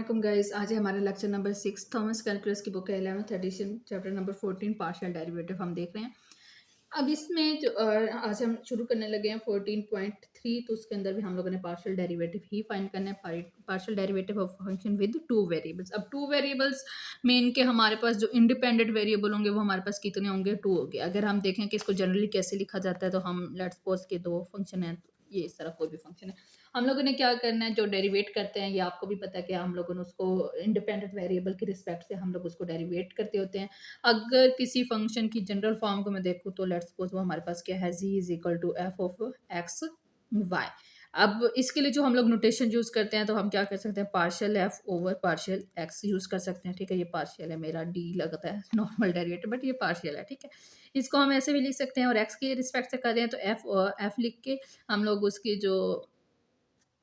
अस्सलाम गाइस। आज है हमारा लेक्चर नंबर 6 थॉमस कैलकुलस की बुक है 11th edition chapter number 14 partial derivative हम देख रहे हैं। अब इसमें जो आज हम शुरू करने लगे हैं 14.3। तो उसके अंदर भी हम लोगों ने पार्शियल डेरिवेटिव ही फाइंड करना है, partial derivative of function with two variables. अब टू वेरिएबल्स मेन के हमारे पास जो इंडिपेंडेंट वेरिएबल होंगे वो हमारे पास कितने होंगे, टू होंगे। अगर हम देखें कि इसको जनरली कैसे लिखा जाता है तो हम लेट्स सपोज के दो फंक्शन है, ये इस तरह कोई भी फंक्शन है, हम लोगों ने क्या करना है, जो डेरिवेट करते हैं ये आपको भी पता है कि हम लोगों ने उसको इंडिपेंडेंट वेरिएबल के रिस्पेक्ट से हम लोग उसको डेरिवेट करते होते हैं। अगर किसी फंक्शन की जनरल फॉर्म को मैं देखूँ तो लेट्स सपोज वो हमारे पास क्या है, z is equal to f of x y. अब इसके लिए जो हम लोग नोटेशन यूज करते हैं तो हम क्या कर सकते हैं, partial f over partial x use कर सकते हैं। ठीक है, ये पार्शियल है, मेरा डी लगता है नॉर्मल डेरिवेटिव, बट ये पार्शियल है। ठीक है, इसको हम ऐसे भी लिख सकते हैं और एक्स के रिस्पेक्ट से कर रहे हैं तो एफ लिख के हम लोग उसकी जो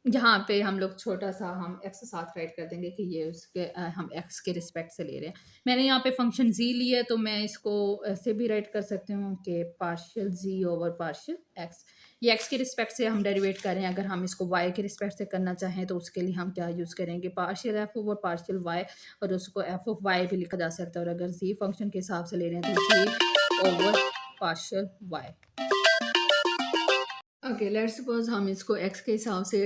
यहाँ पे हम लोग छोटा सा हम एक्स साथ राइट कर देंगे कि ये उसके हम एक्स के रिस्पेक्ट से ले रहे हैं। मैंने यहाँ पे फंक्शन जी लिया है तो मैं इसको ऐसे भी राइट कर सकती हूँ कि पार्शियल जी ओवर पार्शियल एक्स। ये एक्स के रिस्पेक्ट से हम डेरिवेट कर रहे हैं। अगर हम इसको वाई के रिस्पेक्ट से करना चाहें तो उसके लिए हम क्या यूज़ करेंगे, partial f over partial y, और उसको एफ ऑफ वाई भी लिखा जा सकता है। और अगर जी फंक्शन के हिसाब से ले रहे हैं तो g over partial y. Okay, let's suppose हम इसको एक्स के हिसाब से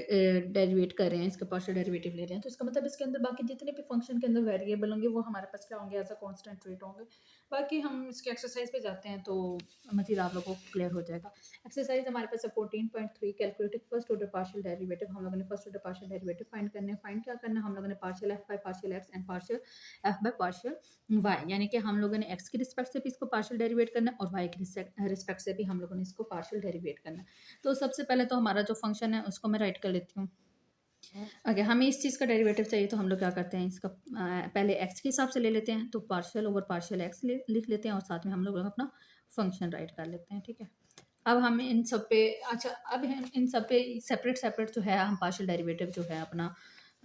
डेरिवेट कर रहे हैं, इसका पार्शियल डेरिवेटिव ले रहे हैं, तो इसका मतलब इसके अंदर बाकी जितने भी फंक्शन के अंदर वेरिएबल होंगे वो हमारे पास क्या होंगे, एज अ कांस्टेंट रेट होंगे। बाकी हम इसके एक्सरसाइज पे जाते हैं तो मजीद आप लोगों को क्लियर हो जाएगा। एक्सरसाइज हमारे पास है 14.3, calculating first order partial derivative. हम लोगों ने first order partial derivative find करने हैं। फाइंड क्या करना है, हम लोगों ने partial f by partial x and partial f by partial y, यानी कि हम लोगों ने एक्स के रिस्पेक्ट से भी इसको पार्शियल डेरिवेट करना है और वाई के रिस्पेक्ट से भी हम लोगों ने इसको पार्शियल डेरिवेट करना है। तो सबसे पहले तो हमारा जो फंक्शन है उसको मैं राइट कर लेती हूँ। अगर हमें इस चीज़ का डेरिवेटिव चाहिए तो हम लोग क्या करते हैं, इसका पहले एक्स के हिसाब से ले लेते हैं, तो पार्शियल ओवर पार्शियल एक्स लिख लेते हैं और साथ में हम लोग अपना फंक्शन राइट कर लेते हैं। ठीक है, अब हम इन सब पे अब हम इन सब पे सेपरेट सेपरेट जो है हम पार्शियल डेरिवेटिव जो है अपना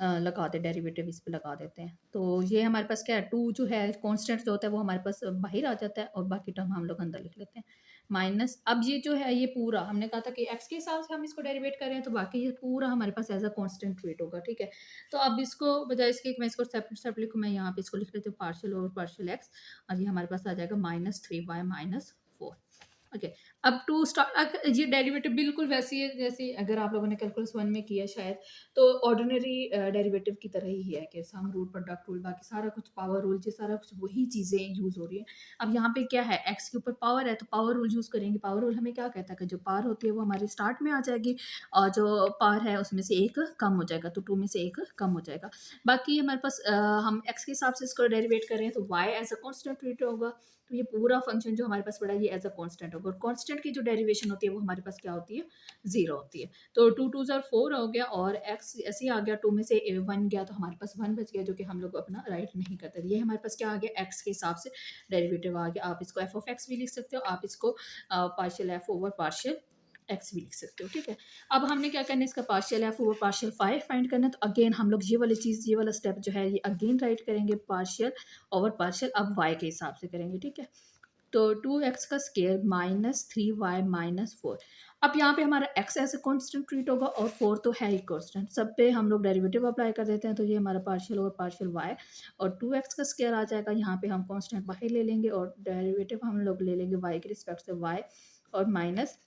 लगाते डेरिवेटिव इस पे लगा देते हैं। तो ये हमारे पास क्या है, टू जो है कांस्टेंट जो होता है वो हमारे पास बाहर आ जाता है और बाकी टर्म हम लोग अंदर लिख लेते हैं माइनस। अब ये जो है ये पूरा हमने कहा था कि एक्स के हिसाब से हम इसको डेरिवेट कर रहे हैं तो बाकी ये पूरा हमारे पास एज अ कांस्टेंट रेट होगा। ठीक है, तो अब इसको बजाय इसके कि मैं इसको सेपरेट सेपरेट लिखूँ, मैं यहाँ पे इसको लिख लेती हूँ पार्शियल ओवर पार्शियल एक्स, और ये हमारे पास आ जाएगा -3y -4। ओके, अब टू स्टार्ट ये डेरिवेटिव बिल्कुल वैसी है जैसे अगर आप लोगों ने कैलकुलस 1 में किया शायद, तो ऑर्डिनरी डेरिवेटिव की तरह ही है कि सम रूल, प्रोडक्ट रूल, बाकी सारा कुछ पावर रूल, ये सारा कुछ वही चीज़ें यूज़ हो रही है। अब यहाँ पे क्या है, एक्स के ऊपर पावर है तो पावर रूल यूज़ करेंगे। पावर रूल हमें क्या कहता है कि जो पावर होती है वो हमारी स्टार्ट में आ जाएगी और जो पावर है उसमें से एक कम हो जाएगा, तो 2 में से एक कम हो जाएगा। बाकी हमारे पास हम एक्स के हिसाब से इसको डेरिवेट कर रहे हैं तो y as a constant rate होगा, तो ये पूरा फंक्शन जो हमारे पास पड़ा है ये एज अ कांस्टेंट होगा। और कांस्टेंट की जो डेरिवेशन होती है वो हमारे पास क्या होती है, 0 होती है। तो 2 2 ज़ा 4 हो गया और x ऐसे ही आ गया, 2 में से 1 गया तो हमारे पास 1 बच गया, जो कि हम लोग अपना राइट नहीं करते। ये हमारे पास क्या आ गया, x के हिसाब से डेरिवेटिव आ गया। आप इसको f ऑफ x भी लिख सकते हो, आप इसको partial f over partial x भी लिख सकते हो। ठीक है, अब हमने क्या करना है, इसका partial f over partial find करना है। तो अगेन हम लोग ये वाली चीज़, ये वाला स्टेप जो है ये अगेन राइट करेंगे, पार्शियल ओवर पार्शियल अब वाई के हिसाब से करेंगे। ठीक है, तो 2x का स्केयर -3y -4। अब यहाँ पे हमारा x ऐसे कांस्टेंट ट्रीट होगा और 4 तो है ही कांस्टेंट, सब पे हम लोग डेरिवेटिव अप्लाई कर देते हैं। तो ये हमारा पार्शियल और पार्शियल y और 2x का स्केयर आ जाएगा। यहाँ पे हम कांस्टेंट बाहर ले लेंगे और डेरिवेटिव हम लोग ले लेंगे y के रिस्पेक्ट से y, और माइनस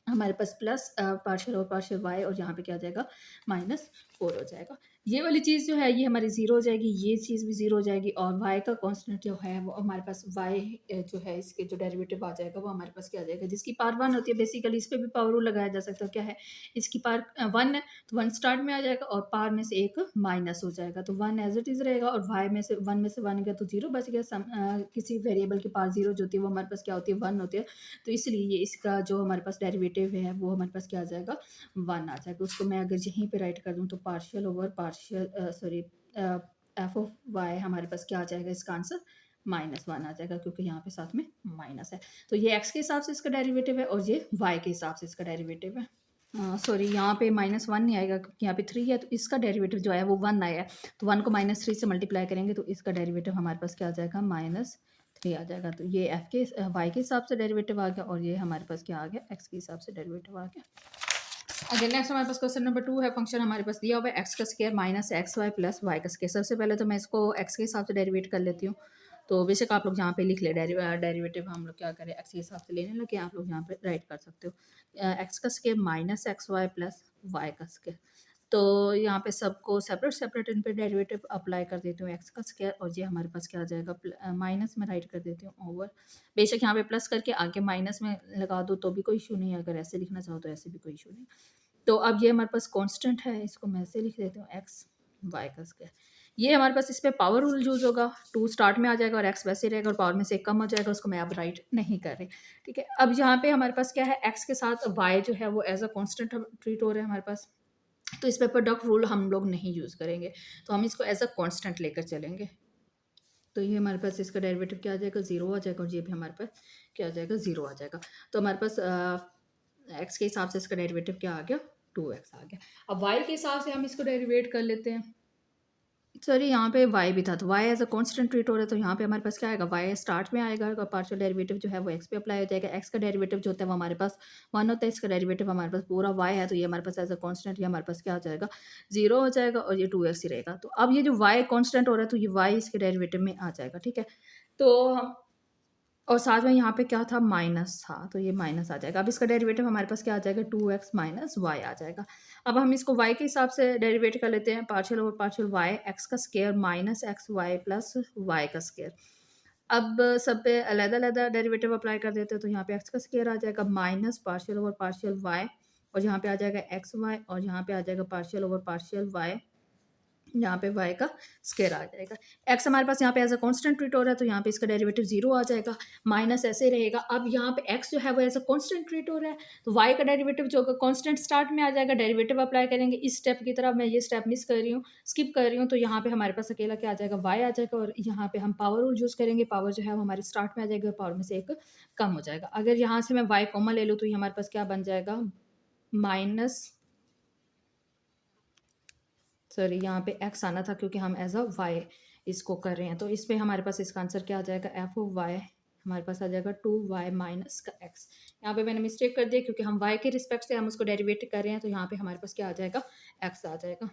हमारे पास प्लस पार्शियल और पार्शियल वाई, और यहाँ पे क्या आ जाएगा, -4 हो जाएगा। ये वाली चीज़ जो है ये हमारी 0 हो जाएगी, ये चीज़ भी 0 हो जाएगी और वाई का कांस्टेंट जो है वो हमारे पास वाई जो है इसके जो डेरिवेटिव आ जाएगा वो हमारे पास क्या आ जाएगा, जिसकी पावर 1 होती है। बेसिकली इस पे भी पावर रूल लगाया जा सकता है। क्या है, इसकी पावर 1 है तो 1 स्टार्ट में आ जाएगा और पावर में से एक माइनस हो जाएगा, तो 1 एज इट इज़ रहेगा और वाई में से 1 गया तो 0 बच गया। किसी वेरिएबल की पावर 0 जो होती है वो हमारे पास क्या होती है, 1 होती है। तो इसलिए ये इसका जो हमारे पास डेरिवेटिव है वो हमारे पास क्या आ जाएगा, 1 आ जाएगा। उसको मैं अगर यहीं पे राइट कर दूँ तो partial over partial sorry f of y हमारे पास क्या आ जाएगा, इसका आंसर -1 आ जाएगा, क्योंकि यहाँ पे साथ में माइनस है। तो ये एक्स के हिसाब से इसका डेरिवेटिव है और ये वाई के हिसाब से इसका डेरिवेटिव है। सॉरी, यहाँ पे -1 नहीं आएगा क्योंकि यहाँ पे 3 है, तो इसका डेरिवेटिव जो है वो 1 आया है। तो 1 को -3 से मल्टीप्लाई करेंगे तो इसका डेरिवेटिव हमारे पास क्या आ जाएगा, -3 आ जाएगा। तो ये एफ के वाई के हिसाब से डेरिवेटिव आ गया और ये हमारे पास क्या आ गया, एक्स के हिसाब से डेरिवेटिव आ गया। अगेन नेक्स्ट हमारे पास क्वेश्चन नंबर 2 है। फंक्शन हमारे पास दिया हुआ है एक्स का square minus x y plus y का स्क्वायर। सबसे पहले तो मैं इसको एक्स के हिसाब से डेरिवेट कर लेती हूँ। तो बेशक आप लोग यहाँ पे लिख ले डेरिवेटिव हम लोग क्या करें एक्स के हिसाब से लेने लगे, आप लोग यहाँ पे राइट कर सकते हो। एक्स का square minus x y plus y का स्क्वायर। तो यहाँ पे सबको सेपरेट सेपरेट इन पे डेरिवेटिव अप्लाई कर देती हूँ। एक्स का स्क्वायर और ये हमारे पास क्या आ जाएगा माइनस में राइट कर देती हूँ ओवर। बेशक यहाँ पे प्लस करके आगे माइनस में लगा दो तो भी कोई इशू नहीं है, अगर ऐसे लिखना चाहो तो ऐसे भी कोई इशू नहीं। तो अब ये हमारे पास कांस्टेंट है, इसको मैं ऐसे लिख देती हूँ एक्स वाई का स्क्वायर। ये हमारे पास इस पे पावर रूल यूज होगा, 2 स्टार्ट में आ जाएगा और एक्स वैसे रहेगा और पावर में से एक कम हो जाएगा, उसको मैं अब राइट नहीं कर रही। ठीक है, अब यहाँ पे हमारे पास क्या है, एक्स के साथ वाई जो है वो एज अ कांस्टेंट ट्रीट हो रहा है हमारे पास। तो इस पे प्रोडक्ट रूल हम लोग नहीं यूज करेंगे, तो हम इसको एज अ कांस्टेंट लेकर चलेंगे। तो ये हमारे पास इसका डेरिवेटिव क्या आ जाएगा, 0 आ जाएगा और ये भी हमारे पास क्या आ जाएगा, 0 आ जाएगा। तो हमारे पास एक्स के हिसाब से इसका डेरिवेटिव क्या आ गया, 2x आ गया। अब y के हिसाब से हम इसको डेरिवेट कर लेते हैं। सॉरी यहाँ पे y भी था, तो y as a constant treat हो रहा है, तो यहाँ पे हमारे पास क्या आएगा, y स्टार्ट में आएगा और पार्शियल डेरिवेटिव जो है वो x पे अप्लाई हो जाएगा। x का डेरिवेटिव जो होता है वो हमारे पास 1 होता है, इसका डेरिवेटिव हमारे पास पूरा y है, तो ये हमारे पास एज अ कांस्टेंट ये हमारे पास क्या आ जाएगा, 0 हो जाएगा और ये 2x ही रहेगा। तो अब ये जो y कांस्टेंट हो रहा है तो ये y इसके डेरिवेटिव में आ जाएगा। ठीक है, तो हम और साथ में यहाँ पे क्या था, माइनस था, तो ये माइनस आ जाएगा। अब इसका डेरिवेटिव हमारे पास क्या आ जाएगा, 2x माइनस वाई आ जाएगा। अब हम इसको y के हिसाब से डेरिवेट कर लेते हैं, partial over partial y, x का square minus x y plus y का स्क्वायर। अब सब पे अलग-अलग डेरिवेटिव अप्लाई कर देते हैं, तो यहाँ पे एक्स का स्क्वायर आ जाएगा minus partial over partial y और यहाँ पे आ जाएगा एक्स वाई और यहाँ पे आ जाएगा पार्शियल ओवर पार्शियल y, यहाँ पे y का स्क्वायर आ जाएगा। x हमारे पास यहाँ पे एज अ कांस्टेंट ट्रीट हो रहा है, तो यहाँ पे इसका डेरिवेटिव 0 आ जाएगा, माइनस ऐसे रहेगा। अब यहाँ पे x जो है वो एज अ कांस्टेंट ट्रीट हो रहा है, तो y का डेरिवेटिव जो होगा कांस्टेंट स्टार्ट में आ जाएगा, डेरिवेटिव अप्लाई करेंगे। इस स्टेप की तरफ मैं ये स्टेप मिस कर रही हूँ, स्किप कर रही हूँ, तो यहाँ पे हमारे पास अकेला क्या आ जाएगा, y आ जाएगा और यहाँ पे हम पावर रूल यूज़ करेंगे। पावर जो है वो हमारे स्टार्ट में आ जाएगा और पावर में से एक कम हो जाएगा। अगर यहाँ से मैं y कॉमन ले लूँ तो ये हमारे पास क्या बन जाएगा, माइनस, सॉरी यहाँ पे x आना था क्योंकि हम एज अ y इसको कर रहे हैं, तो इस पे हमारे पास इसका आंसर क्या आ जाएगा, एफ ऑफ वाई हमारे पास आ जाएगा 2y माइनस का x। यहाँ पे मैंने मिस्टेक कर दिया क्योंकि हम y के रिस्पेक्ट से हम उसको डेरिवेट कर रहे हैं, तो यहाँ पे हमारे पास क्या आ जाएगा, x आ जाएगा।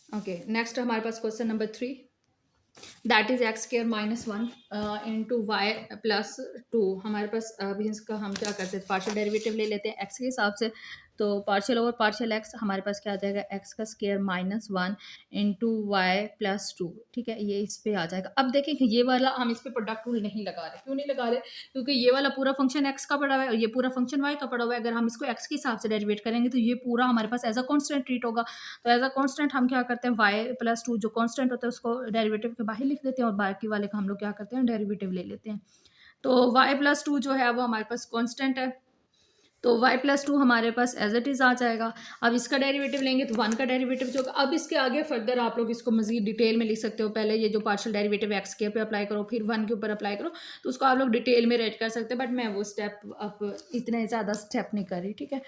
ओके, नेक्स्ट हमारे पास question number 3, that is x square minus 1 into y plus 2। हमारे पास अभी इसका हम क्या करते हैं, पार्शियल डेरिवेटिव ले लेते हैं एक्स के हिसाब से। तो पार्शियल ओवर पार्शियल एक्स हमारे पास क्या आ जाएगा, एक्स का square minus 1 into y plus 2। ठीक है, ये इस पे आ जाएगा। अब देखें कि ये वाला हम इस पे प्रोडक्ट रूल नहीं लगा रहे, क्यों नहीं लगा रहे, क्योंकि ये वाला पूरा फंक्शन एक्स का पड़ा हुआ है और ये पूरा फंक्शन वाई का पड़ा हुआ है। अगर हम इसको एक्स के हिसाब से डेरिवेट करेंगे तो ये पूरा हमारे पास एज अ कॉन्स्टेंट ट्रीट होगा। तो एज अ कांस्टेंट हम क्या करते हैं, y प्लस 2 जो कांस्टेंट होता है उसको डेरिवेटिव के बाहर लिख देते हैं और बाकी वाले का हम लोग क्या करते हैं, डेरिवेटिव ले लेते हैं। तो y प्लस 2 जो है वो हमारे पास कांस्टेंट है, तो y प्लस 2 हमारे पास एज इट इज़ आ जाएगा। अब इसका डेरिवेटिव लेंगे तो 1 का डेरिवेटिव जो होगा, अब इसके आगे फर्दर आप लोग इसको मजीद डिटेल में लिख सकते हो। पहले ये जो पार्शियल डेरिवेटिव एक्स के पे अप्लाई करो, फिर 1 के ऊपर अप्लाई करो, तो उसको आप लोग डिटेल में रेट कर सकते हैं, बट मैं वो स्टेप अब इतने ज़्यादा स्टेप नहीं कर रही। ठीक है,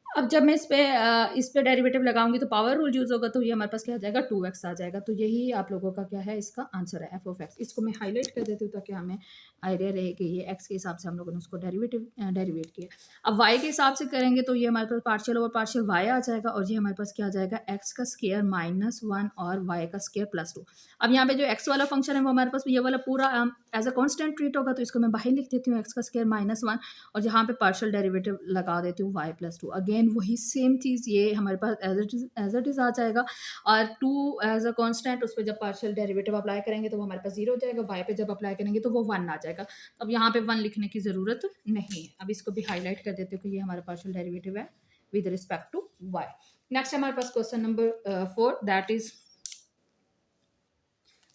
अब जब मैं इस पे डेरिवेटिव लगाऊंगी तो पावर रूल यूज होगा, तो ये हमारे पास क्या आ जाएगा, 2x आ जाएगा। तो यही आप लोगों का क्या है, इसका आंसर है, एफ ऑफ एक्स। इसको मैं हाईलाइट कर देती हूँ ताकि हमें आइडिया रहे कि ये x के हिसाब से हम लोगों ने उसको डेरिवेट किया। अब y के हिसाब से करेंगे तो ये हमारे पास पार्शियल ओवर पार्शियल y आ जाएगा और ये हमारे पास क्या आ जाएगा, x का स्क्वायर माइनस 1 और y का स्क्वायर प्लस 2। अब यहाँ पे जो x वाला फंक्शन है वो हमारे पास ये वाला पूरा एज अ कॉन्स्टेंट ट्रीट होगा, तो इसको मैं बाहर लिख देती हूँ, x का स्क्वायर माइनस 1 और यहाँ पे पार्शियल डेरिवेटिव लगा देती हूँ y प्लस 2। अगेन वही सेम चीज़ ये हमारे पास एज इट इज़ आ जाएगा और 2 एज अ कांस्टेंट, उस पर जब पार्शियल डेरिवेटिव अप्लाई करेंगे तो वो हमारे पास 0 हो जाएगा, y पे जब अप्लाई करेंगे तो वो 1 आ जाएगा। अब यहाँ पे 1 लिखने की ज़रूरत नहीं है। अब इसको भी हाईलाइट कर देते हो कि ये हमारा पार्शियल डेरिवेटिव है with respect to y। Next हमारे पास question number 4, that is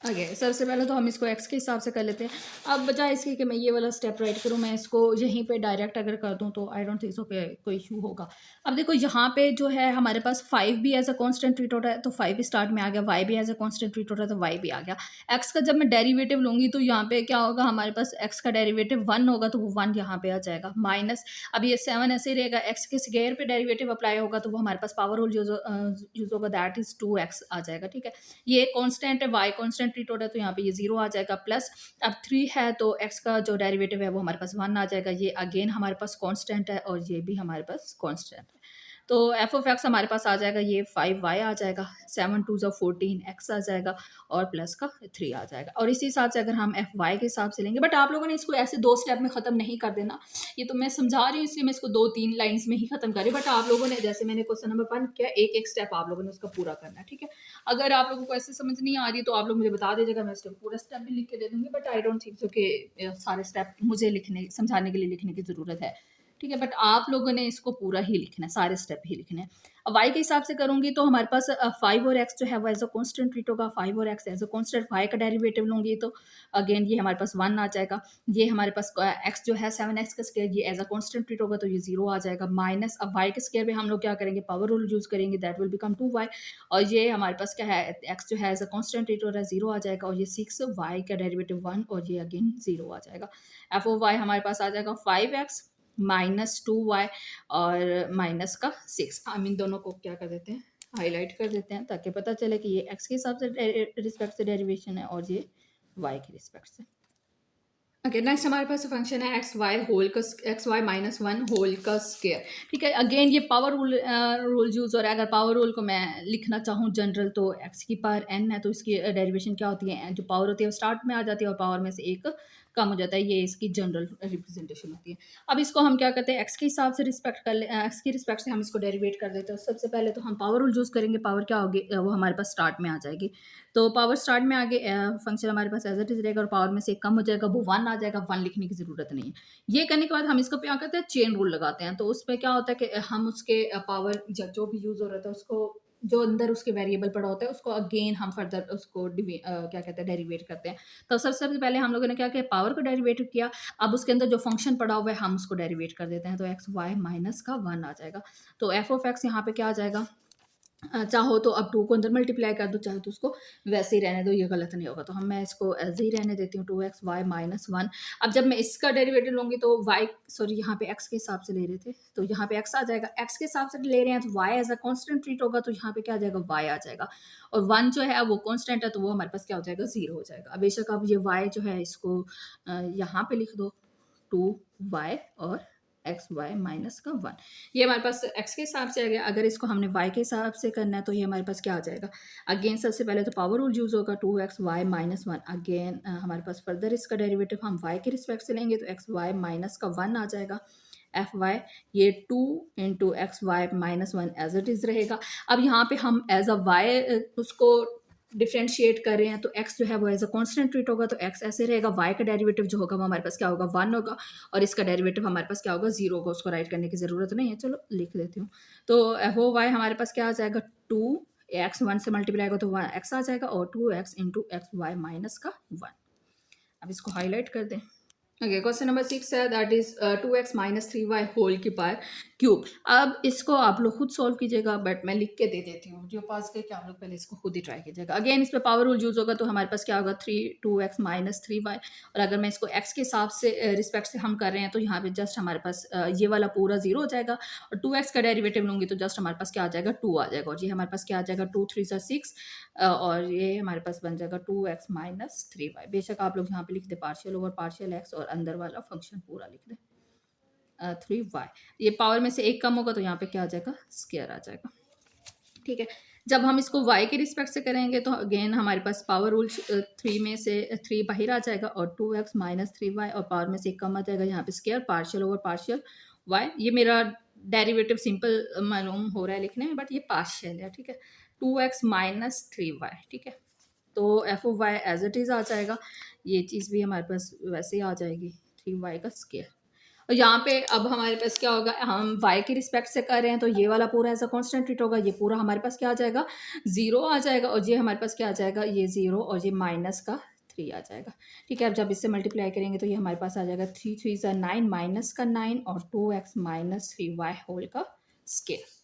okay, सबसे पहले तो हम इसको x के हिसाब से कर लेते हैं। अब बजाय इसके कि मैं ये वाला स्टेप राइट करूँ, मैं इसको यहीं पे डायरेक्ट अगर कर दूँ तो आई डोंट थिंक सो कि कोई इशू होगा। अब देखो यहाँ पे जो है हमारे पास 5 भी एज अ कांस्टेंट ट्रीट हो रहा है, तो 5 स्टार्ट में आ गया, y भी एज अ कांस्टेंट ट्रीट हो रहा है तो y भी आ गया। x का जब मैं डेरिवेटिव लूँगी तो यहाँ पे क्या होगा, हमारे पास x का डेरिवेटिव 1 होगा, तो वो 1 यहाँ पे आ जाएगा, माइनस अब ये 7 ऐसे ही रहेगा, x के स्क्वायर पे डेरिवेटिव अप्लाई होगा तो वो हमारे पास पावर रूल यूज होगा, दैट इज 2x आ जाएगा। ठीक है, ये कांस्टेंट है, y कांस्टेंट ट्रीट हो रहा है तो यहाँ पे ये 0 आ जाएगा, प्लस अब 3 है तो x का जो डेरिवेटिव है वो हमारे पास 1 आ जाएगा। ये अगेन हमारे पास कांस्टेंट है और ये भी हमारे पास कांस्टेंट है। तो एफ ऑफ एक्स हमारे पास आ जाएगा ये 5y आ जाएगा, 7 2 14 x आ जाएगा और प्लस का 3 आ जाएगा। और इसी हिसाब से अगर हम एफ वाई के हिसाब से लेंगे, बट आप लोगों ने इसको ऐसे 2 स्टेप में ख़त्म नहीं कर देना, ये तो मैं समझा रही हूँ इसलिए मैं इसको 2-3 लाइन्स में ही ख़त्म कर रही हूँ। बट आप लोगों ने जैसे मैंने क्वेश्चन नंबर 1 किया, एक एक स्टेप आप लोगों ने उसका पूरा करना है, ठीक है। अगर आप लोगों को ऐसे समझ नहीं आ रही तो आप लोग मुझे बता दीजिएगा, मैं इसका पूरा स्टेप भी लिख के दे दूँगी। But I don't think so कि सारे स्टेप मुझे समझाने के लिए लिखने की ज़रूरत है, ठीक है। बट आप लोगों ने इसको पूरा ही लिखना है, सारे स्टेप ही लिखने हैं। अब y के हिसाब से करूँगी तो हमारे पास 5 और x जो है वो एज अ कांस्टेंट ट्रीट होगा। 5 और x as a constant, y का डेरिवेटिव लूँगी तो अगेन ये हमारे पास 1 आ जाएगा। ये हमारे पास x जो है 7x का स्क्वायर, ये एज अ कांस्टेंट ट्रीट होगा तो ये 0 आ जाएगा। माइनस अब y के स्क्वायर में हम लोग क्या करेंगे, पावर रूल यूज़ करेंगे, दैट विल बिकम 2y। और ये हमारे पास क्या है, x जो है एज अ कांस्टेंट ट्रीट हो रहा है, 0 आ जाएगा। और ये 6y का डेरिवेटिव 1 और ये अगेन 0 आ जाएगा। एफ ऑफ y हमारे पास आ जाएगा 5x माइनस 2y और माइनस का 6। हम इन दोनों को क्या कर देते हैं, हाईलाइट कर देते हैं ताकि पता चले कि ये x के हिसाब से रिस्पेक्ट से डेरिवेशन है और ये y के रिस्पेक्ट से। ओके, नेक्स्ट हमारे पास फंक्शन है x y minus one whole का स्क्वायर, ठीक है। अगेन ये पावर रूल यूज़ हो रहा है। अगर पावर रूल को मैं लिखना चाहूँ जनरल तो x की पावर n है, तो इसकी डेरिवेशन क्या होती है, जो पावर होती है वो स्टार्ट में आ जाती है और पावर में से एक कम हो जाता है, ये इसकी जनरल रिप्रेजेंटेशन होती है। अब इसको हम क्या करते हैं, x के हिसाब से रिस्पेक्ट कर ले, x की रिस्पेक्ट से हम इसको डेरिवेट कर देते हैं। सबसे पहले तो हम पावर रूल यूज़ करेंगे, पावर क्या होगी, वो हमारे पास स्टार्ट में आ जाएगी। तो पावर स्टार्ट में आगे फंक्शन हमारे पास एज इट इज रहेगा और पावर में से कम हो जाएगा, वो 1 आ जाएगा। 1 लिखने की ज़रूरत नहीं है। ये करने के बाद हम इसको क्या करते हैं, चेन रूल लगाते हैं। तो उसमें क्या होता है कि हम उसके पावर जो भी यूज़ हो रहा था उसको, जो अंदर उसके वेरिएबल पड़ा होता है उसको अगेन हम फर्दर उसको क्या कहते हैं, डेरिवेट करते हैं। तो सबसे पहले हम लोगों ने क्या किया, पावर को डेरिवेट किया। अब उसके अंदर जो फंक्शन पड़ा हुआ है हम उसको डेरिवेट कर देते हैं। तो एक्स वाई माइनस का 1 आ जाएगा। तो एफ ऑफ एक्स यहाँ पे क्या आ जाएगा, चाहो तो अब 2 को अंदर मल्टीप्लाई कर दो, चाहे तो उसको वैसे ही रहने दो, ये गलत नहीं होगा। तो मैं इसको ऐसे ही रहने देती हूँ, 2x y माइनस 1। अब जब मैं इसका डेरिवेटिव लूँगी तो y, सॉरी यहाँ पे x के हिसाब से ले रहे थे तो यहाँ पे x आ जाएगा। x के हिसाब से ले रहे हैं तो y as a constant treat होगा, तो यहाँ पे क्या आ जाएगा, y आ जाएगा। और 1 जो है वो कांस्टेंट है तो वो हमारे पास क्या हो जाएगा, 0 हो जाएगा। अब बेशक अब ये y जो है इसको यहाँ पे लिख दो, 2y और एक्स वाई माइनस का 1, ये हमारे पास x के हिसाब से आ गया। अगर इसको हमने y के हिसाब से करना है तो ये हमारे पास क्या आ जाएगा, अगेन सबसे पहले तो पावर रूल यूज़ होगा, 2x y माइनस 1। अगेन हमारे पास फर्दर इसका डेरिवेटिव हम y के रिस्पेक्ट से लेंगे तो एक्स वाई माइनस का 1 आ जाएगा। एफ वाई ये 2 into x y minus 1 as it is रहेगा। अब यहाँ पे हम एज अ वाई उसको डिफ्रेंशिएट कर रहे हैं तो x जो है वो एज अ कांस्टेंट ट्रीट होगा, तो x ऐसे रहेगा। y का डेरिवेटिव जो होगा वो हमारे पास क्या होगा, 1 होगा। और इसका डेरिवेटिव हमारे पास क्या होगा, 0 होगा। उसको राइट करने की ज़रूरत नहीं है, चलो लिख देती हूँ। तो एफ ओ वाई हमारे पास क्या आ जाएगा, 2x 1 से मल्टीप्लाई होगा तो x आ जाएगा और 2x into x y minus का 1। अब इसको हाईलाइट कर दें। ओके, क्वेश्चन नंबर 6 है, that is 2x minus 3y whole की पावर क्यूब। अब इसको आप लोग खुद सॉल्व कीजिएगा, बट मैं लिख के दे देती हूँ, जो पास करके आप लोग पहले इसको खुद ही ट्राई कीजिएगा। अगेन इस पर पावर रूल यूज़ होगा तो हमारे पास क्या होगा, 2x माइनस 3y। और अगर मैं इसको x के हिसाब से रिस्पेक्ट से हम कर रहे हैं तो यहाँ पे जस्ट हमारे पास ये वाला पूरा 0 हो जाएगा। और 2x का डेरिवेटिव लूँगी तो जस्ट हमारे पास क्या आ जाएगा, 2 आ जाएगा। और ये हमारे पास क्या आ जाएगा, 2 3 6 और ये हमारे पास बन जाएगा 2x माइनस 3y। बेशक आप लोग यहाँ पे लिख दे पार्शियल ओवर पार्शियल x और अंदर वाला फंक्शन पूरा लिख दें, 3y। ये पावर में से एक कम होगा तो यहाँ पे क्या आ जाएगा, स्क्वायर आ जाएगा, ठीक है। जब हम इसको y के रिस्पेक्ट से करेंगे तो अगेन हमारे पास पावर रूल 3 में से 3 बाहर आ जाएगा और 2x माइनस 3y और पावर में से एक कम आ जाएगा, यहाँ पे square, partial over partial y। ये मेरा डेरिवेटिव सिंपल मालूम हो रहा है लिखने में, बट ये पार्शियल है, ठीक है। 2x माइनस 3y, ठीक है। तो f of y as it is आ जाएगा। ये चीज़ भी हमारे पास वैसे ही आ जाएगी, 3y का स्क्वायर। और यहाँ पे अब हमारे पास क्या होगा, हम y के रिस्पेक्ट से कर रहे हैं तो ये वाला पूरा ऐसा कांस्टेंट ट्रीट होगा, ये पूरा हमारे पास क्या आ जाएगा, 0 आ जाएगा। और ये हमारे पास क्या आ जाएगा, ये 0 और ये माइनस का 3 आ जाएगा, ठीक है। अब जब इससे मल्टीप्लाई करेंगे तो ये हमारे पास आ जाएगा 3 3 9 माइनस का 9 और 2x माइनस 3y होल का स्क्वायर।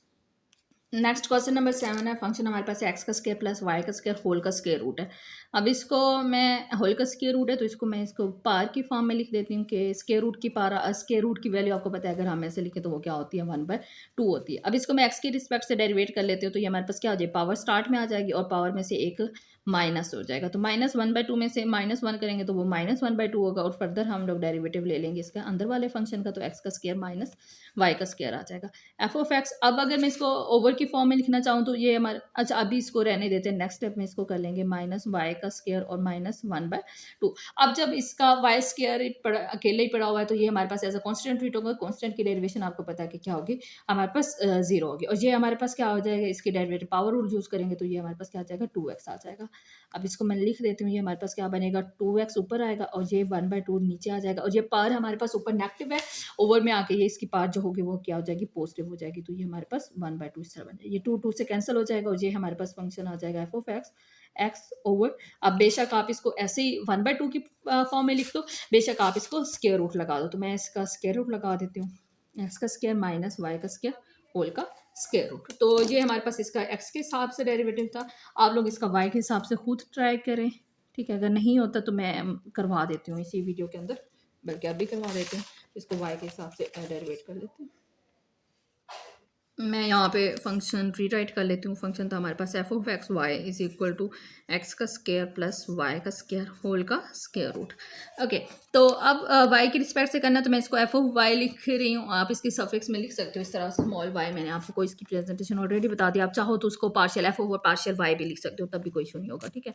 नेक्स्ट क्वेश्चन नंबर 7 है, फंक्शन हमारे पास एक्स का स्क्वायर प्लस वाई का स्क्वायर होल का स्क्वायर रूट है। अब इसको मैं होल का स्क्वायर रूट है तो इसको मैं इसको पार की फॉर्म में लिख देती हूँ कि स्क्वायर रूट की स्क्वायर रूट की वैल्यू आपको पता है, अगर हम ऐसे लिखें तो वो क्या होती है, 1/2 होती है। अब इसको मैं एक्स के रिस्पेक्ट से डेरिवेट कर लेती हूँ तो ये हमारे पास क्या हो जाए, पावर स्टार्ट में आ जाएगी और पावर में से एक माइनस हो जाएगा। तो -1/2 में से -1 करेंगे तो वो -1/2 होगा और फर्दर हम लोग डेरिवेटिव ले लेंगे इसका अंदर वाले फंक्शन का, तो एक्स का स्क्वायर माइनस वाई का स्क्वायर आ जाएगा। एफ ऑफ एक्स, अब अगर मैं इसको ओवर की फॉर्म में लिखना चाहूँ तो ये हमारा, अच्छा अभी इसको रहने देते हैं, नेक्स्ट स्टेप में इसको कर लेंगे माइनस वाई का स्क्वायर और -1/2। अब जब इसका वाई स्क्वायर अकेले ही पड़ा हुआ है तो ये हमारे पास एज अ कॉन्स्टेंट ट्रीट होगा। कॉन्स्टेंट की डेरिवेशन आपको पता है कि क्या होगी, हमारे पास 0 होगी, और ये हमारे पास क्या हो जाएगा, इसकी डेरिवेटिव पावर रूल यूज़ करेंगे तो ये हमारे पास क्या आ जाएगा, 2x आ जाएगा। अब इसको मैं लिख देती हूँ, ये हमारे पास क्या बनेगा, 2x ऊपर आएगा और ये 1/2 नीचे आ जाएगा, और ये पावर हमारे पास ऊपर नेगेटिव है, ओवर में आके ये इसकी पावर जो होगी वो क्या हो जाएगी, पॉजिटिव हो जाएगी। तो ये हमारे पास 1/2 इस तरह बन जाएगा, ये 2 से कैंसिल हो जाएगा और ये हमारे पास फंक्शन आ जाएगा f of x x over. अब बेशक आप इसको ऐसे ही 1/2 की फॉर्म में लिख दो, बेशक आप इसको स्क्वायर रूट लगा दो, तो मैं इसका स्क्वायर रूट लगा देती हूँ, एक्स का स्क्वायर माइनस वाई का स्क्वायर होल का स्क्वायर रूट। तो ये हमारे पास इसका एक्स के हिसाब से डेरिवेटिव था, आप लोग इसका वाई के हिसाब से खुद ट्राई करें, ठीक है। अगर नहीं होता तो मैं करवा देती हूँ इसी वीडियो के अंदर, बल्कि अभी करवा देते हैं, इसको वाई के हिसाब से डेरिवेट कर लेते हैं। मैं यहाँ पे फंक्शन रीराइट कर लेती हूँ। फंक्शन था हमारे पास f of x y is equal to x का स्क्वायर प्लस वाई का स्क्वायर होल का स्क्वायर रूट। ओके, तो अब वाई की रिस्पेक्ट से करना, तो मैं इसको एफ ऑफ वाई लिख रही हूँ, आप इसकी सफिक्स में लिख सकते हो इस तरह, स्मॉल वाई। मैंने आपको इसकी प्रेजेंटेशन ऑलरेडी बता दी, आप चाहो तो उसको partial f over partial y भी लिख सकते हो, तब भी कोई इशू नहीं होगा, ठीक है।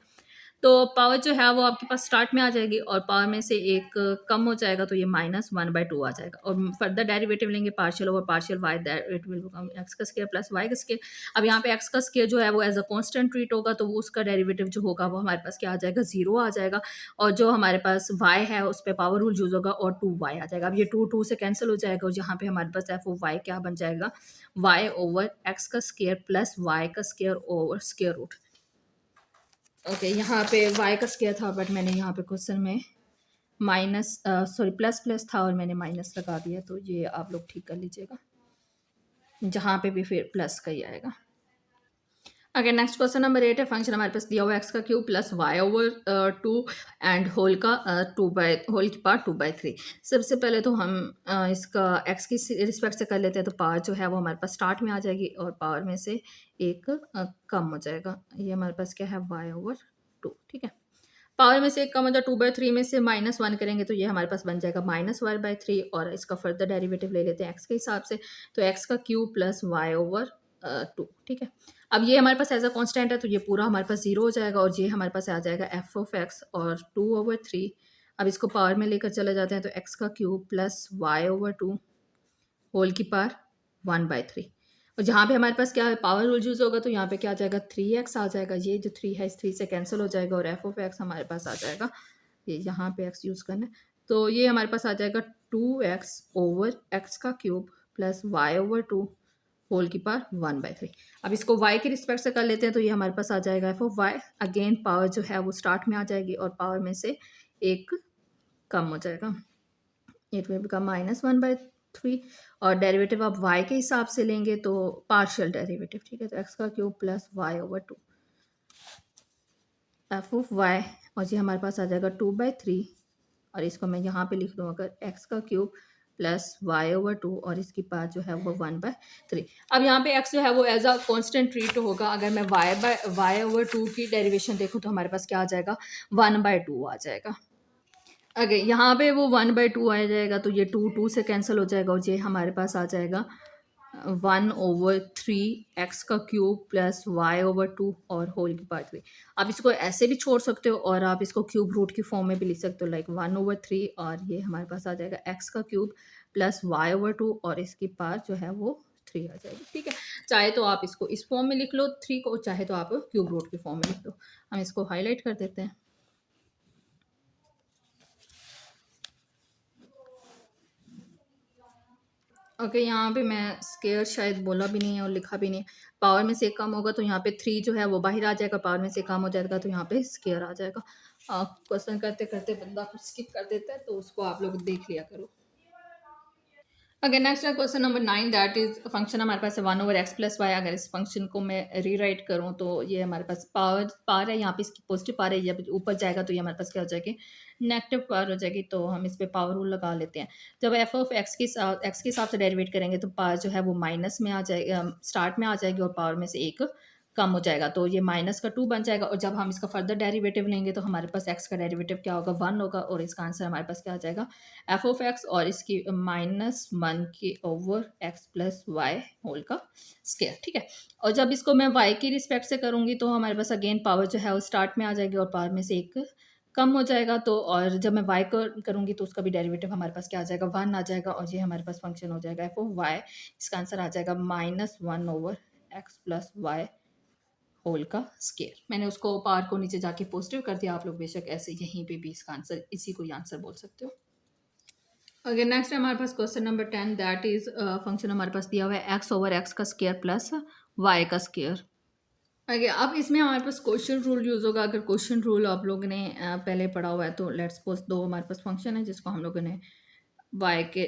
तो पावर जो है वो आपके पास स्टार्ट में आ जाएगी और पावर में से एक कम हो जाएगा, तो ये -1/2 आ जाएगा, और फर्दर डेरिवेटिव लेंगे partial over partial y, that it will become x का स्क्वायर प्लस वाई का स्क्वायर। अब यहाँ पे एक्स का स्क्वायर जो है वो एज अ कांस्टेंट ट्रीट होगा, तो वो उसका डेरिवेटिव जो होगा वो हमारे पास क्या आ जाएगा, 0 आ जाएगा, और जो हमारे पास वाई है उस पर पावर रूल यूज होगा और 2y आ जाएगा। अब ये 2 से कैंसिल हो जाएगा और यहाँ पे हमारे पास एफ ऑफ वाई क्या बन जाएगा, वाई ओवर एक्स का स्क्वायर प्लस वाई का square over square root. Okay, यहाँ पे y का स्क्वायर था, बट मैंने यहाँ पे क्वेश्चन में माइनस सॉरी प्लस प्लस था और मैंने माइनस लगा दिया, तो ये आप लोग ठीक कर लीजिएगा, जहाँ पे भी फिर प्लस का ही आएगा। ओके, नेक्स्ट क्वेश्चन नंबर 8 है। फंक्शन हमारे पास दिया हुआ एक्स का cube plus y over 2 and whole का होल की पावर 2/3। सबसे पहले तो हम इसका एक्स की रिस्पेक्ट से कर लेते हैं, तो पावर जो है वो हमारे पास स्टार्ट में आ जाएगी और पावर में से एक कम हो जाएगा। ये हमारे पास क्या है, y/2, ठीक है। पावर में से एक कम हो जाए, 2/3 में से -1 करेंगे तो ये हमारे पास बन जाएगा -1/3, और इसका फर्दर डेरिवेटिव ले लेते हैं एक्स के हिसाब से, तो एक्स का क्यूब प्लस y/2, ठीक है। अब ये हमारे पास एज अ कांस्टेंट है तो ये पूरा हमारे पास 0 हो जाएगा, और ये हमारे पास आ जाएगा एफ ऑफ एक्स और 2/3। अब इसको पावर में लेकर चले जाते हैं, तो एक्स का क्यूब प्लस y/2 होल की पावर 1/3, और जहाँ पे हमारे पास क्या है, पावर रूल यूज होगा, तो यहाँ पे क्या आ जाएगा, 3x आ जाएगा। ये जो 3 है इस 3 से कैंसिल हो जाएगा और एफ ऑफ एक्स हमारे पास आ जाएगा, ये यहाँ पे x यूज़ करना है, तो ये हमारे पास आ जाएगा 2x ओवर एक्स का क्यूब प्लस y/2 होल की पावर 1/3। अब इसको y के रिस्पेक्ट से कर लेते हैं, तो ये हमारे पास आ जाएगा f of y. Again power जो है वो स्टार्ट में आ जाएगी और पावर में से एक कम हो जाएगा, इट विल बिकम -1/3, और डेरिवेटिव आप y के हिसाब से लेंगे तो पार्शियल डेरिवेटिव, ठीक है। तो x का cube plus y/2 F of y, और ये हमारे पास आ जाएगा 2/3, और इसको मैं यहाँ पे लिख दूँ, अगर x का क्यूब प्लस y/2 और इसकी पावर जो है वो 1/3। अब यहाँ पे x जो है वो एज अ कॉन्स्टेंट ट्रीट होगा। अगर मैं y/2 की डेरिवेशन देखूँ तो हमारे पास क्या आ जाएगा, 1/2 आ जाएगा। अगर यहाँ पे वो 1/2 आ जाएगा तो ये 2 से कैंसिल हो जाएगा, और ये हमारे पास आ जाएगा 1/3 एक्स का क्यूब प्लस y/2 और होल की पावर 3। आप इसको ऐसे भी छोड़ सकते हो और आप इसको क्यूब रूट की फॉर्म में भी लिख सकते हो, लाइक 1/3, और ये हमारे पास आ जाएगा एक्स का क्यूब प्लस y/2 और इसकी पावर जो है वो 3 आ जाएगी, ठीक है। चाहे तो आप इसको इस फॉर्म में लिख लो 3 को, चाहे तो आप क्यूब रूट की फॉर्म में लिख लो। हम इसको हाईलाइट कर देते हैं। ओके, यहाँ पे मैं स्केयर शायद बोला भी नहीं है और लिखा भी नहीं है। पावर में से कम होगा तो यहाँ पे 3 जो है वो बाहर आ जाएगा, पावर में से कम हो जाएगा तो यहाँ पे स्केयर आ जाएगा। क्वेश्चन करते करते बंदा कुछ स्किप कर देता है, तो उसको आप लोग देख लिया करो। अगर नेक्स्ट है question number 9, that is function हमारे पास है 1/x प्लस वाई। अगर इस फंक्शन को मैं रीराइट करूँ तो ये हमारे पास पावर है, यहाँ पे इसकी पॉजिटिव पावर है, जब ऊपर जाएगा तो ये हमारे पास क्या हो जाएगी, नेगेटिव पावर हो जाएगी। तो हम इस पे पावर रूल लगा लेते हैं। जब एफ ऑफ एक्स के हिसाब से डेरिवेट करेंगे तो पावर जो है वो माइनस में आ जाएगी, स्टार्ट में आ जाएगी और पावर में से एक कम हो जाएगा, तो ये माइनस का 2 बन जाएगा। और जब हम इसका फर्दर डेरिवेटिव लेंगे तो हमारे पास x का डेरिवेटिव क्या होगा, 1 होगा, और इसका आंसर हमारे पास क्या आ जाएगा, एफ ऑफ एक्स और इसकी -1 के over x plus y whole का स्क्वायर, ठीक है। और जब इसको मैं y की रिस्पेक्ट से करूँगी तो हमारे पास अगेन पावर जो है वो स्टार्ट में आ जाएगी और पावर में से एक कम हो जाएगा। तो और जब मैं y को करूँगी तो उसका भी डेरिवेटिव हमारे पास क्या आ जाएगा, 1 आ जाएगा, और ये हमारे पास फंक्शन हो जाएगा एफ ऑफ वाई। इसका आंसर आ जाएगा -1 over x plus y whole का स्क्वायर। मैंने उसको पावर को नीचे जाके पॉजिटिव कर दिया, आप लोग बेशक ऐसे यहीं पे भी इसका आंसर, इसी को ही आंसर बोल सकते हो। ओके, नेक्स्ट है हमारे पास question number 10, that is function हमारे पास दिया हुआ है एक्स ओवर एक्स का स्क्वायर प्लस वाई का स्क्वायर। ओके, अब इसमें हमारे पास क्वेश्चन रूल यूज़ होगा। अगर क्वेश्चन रूल आप लोगों ने पहले पढ़ा हुआ है तो लेट्स सपोज दो हमारे पास फंक्शन है जिसको हम लोगों ने वाई के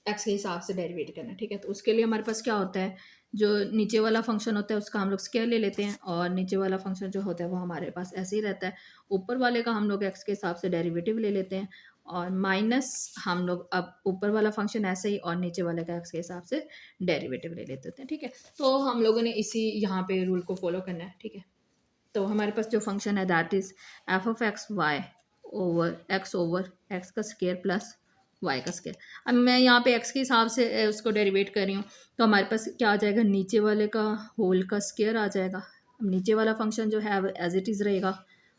एक्स के हिसाब से डेरिवेट करना है, ठीक है। तो उसके लिए हमारे पास क्या होता है, जो नीचे वाला फंक्शन होता है उसका हम लोग स्क्वायर ले लेते हैं, और नीचे वाला फंक्शन जो होता है वो हमारे पास ऐसे ही रहता है। ऊपर वाले का हम लोग एक्स के हिसाब से डेरिवेटिव ले लेते हैं, और माइनस हम लोग अब ऊपर वाला फंक्शन ऐसे ही और नीचे वाले का एक्स के हिसाब से डेरिवेटिव ले लेते हैं, ठीक है। तो हम लोगों ने इसी यहाँ पे रूल को फॉलो करना है, ठीक है। तो हमारे पास जो फंक्शन है that is f of x y over x का स्क्वायर प्लस वाई का स्क्वायर। अब मैं यहाँ पे एक्स के हिसाब से उसको डेरिवेट कर रही हूँ, तो हमारे पास क्या आ जाएगा, नीचे वाले का होल का स्क्वायर आ जाएगा। अब नीचे वाला फंक्शन जो है एज इट इज़ रहेगा,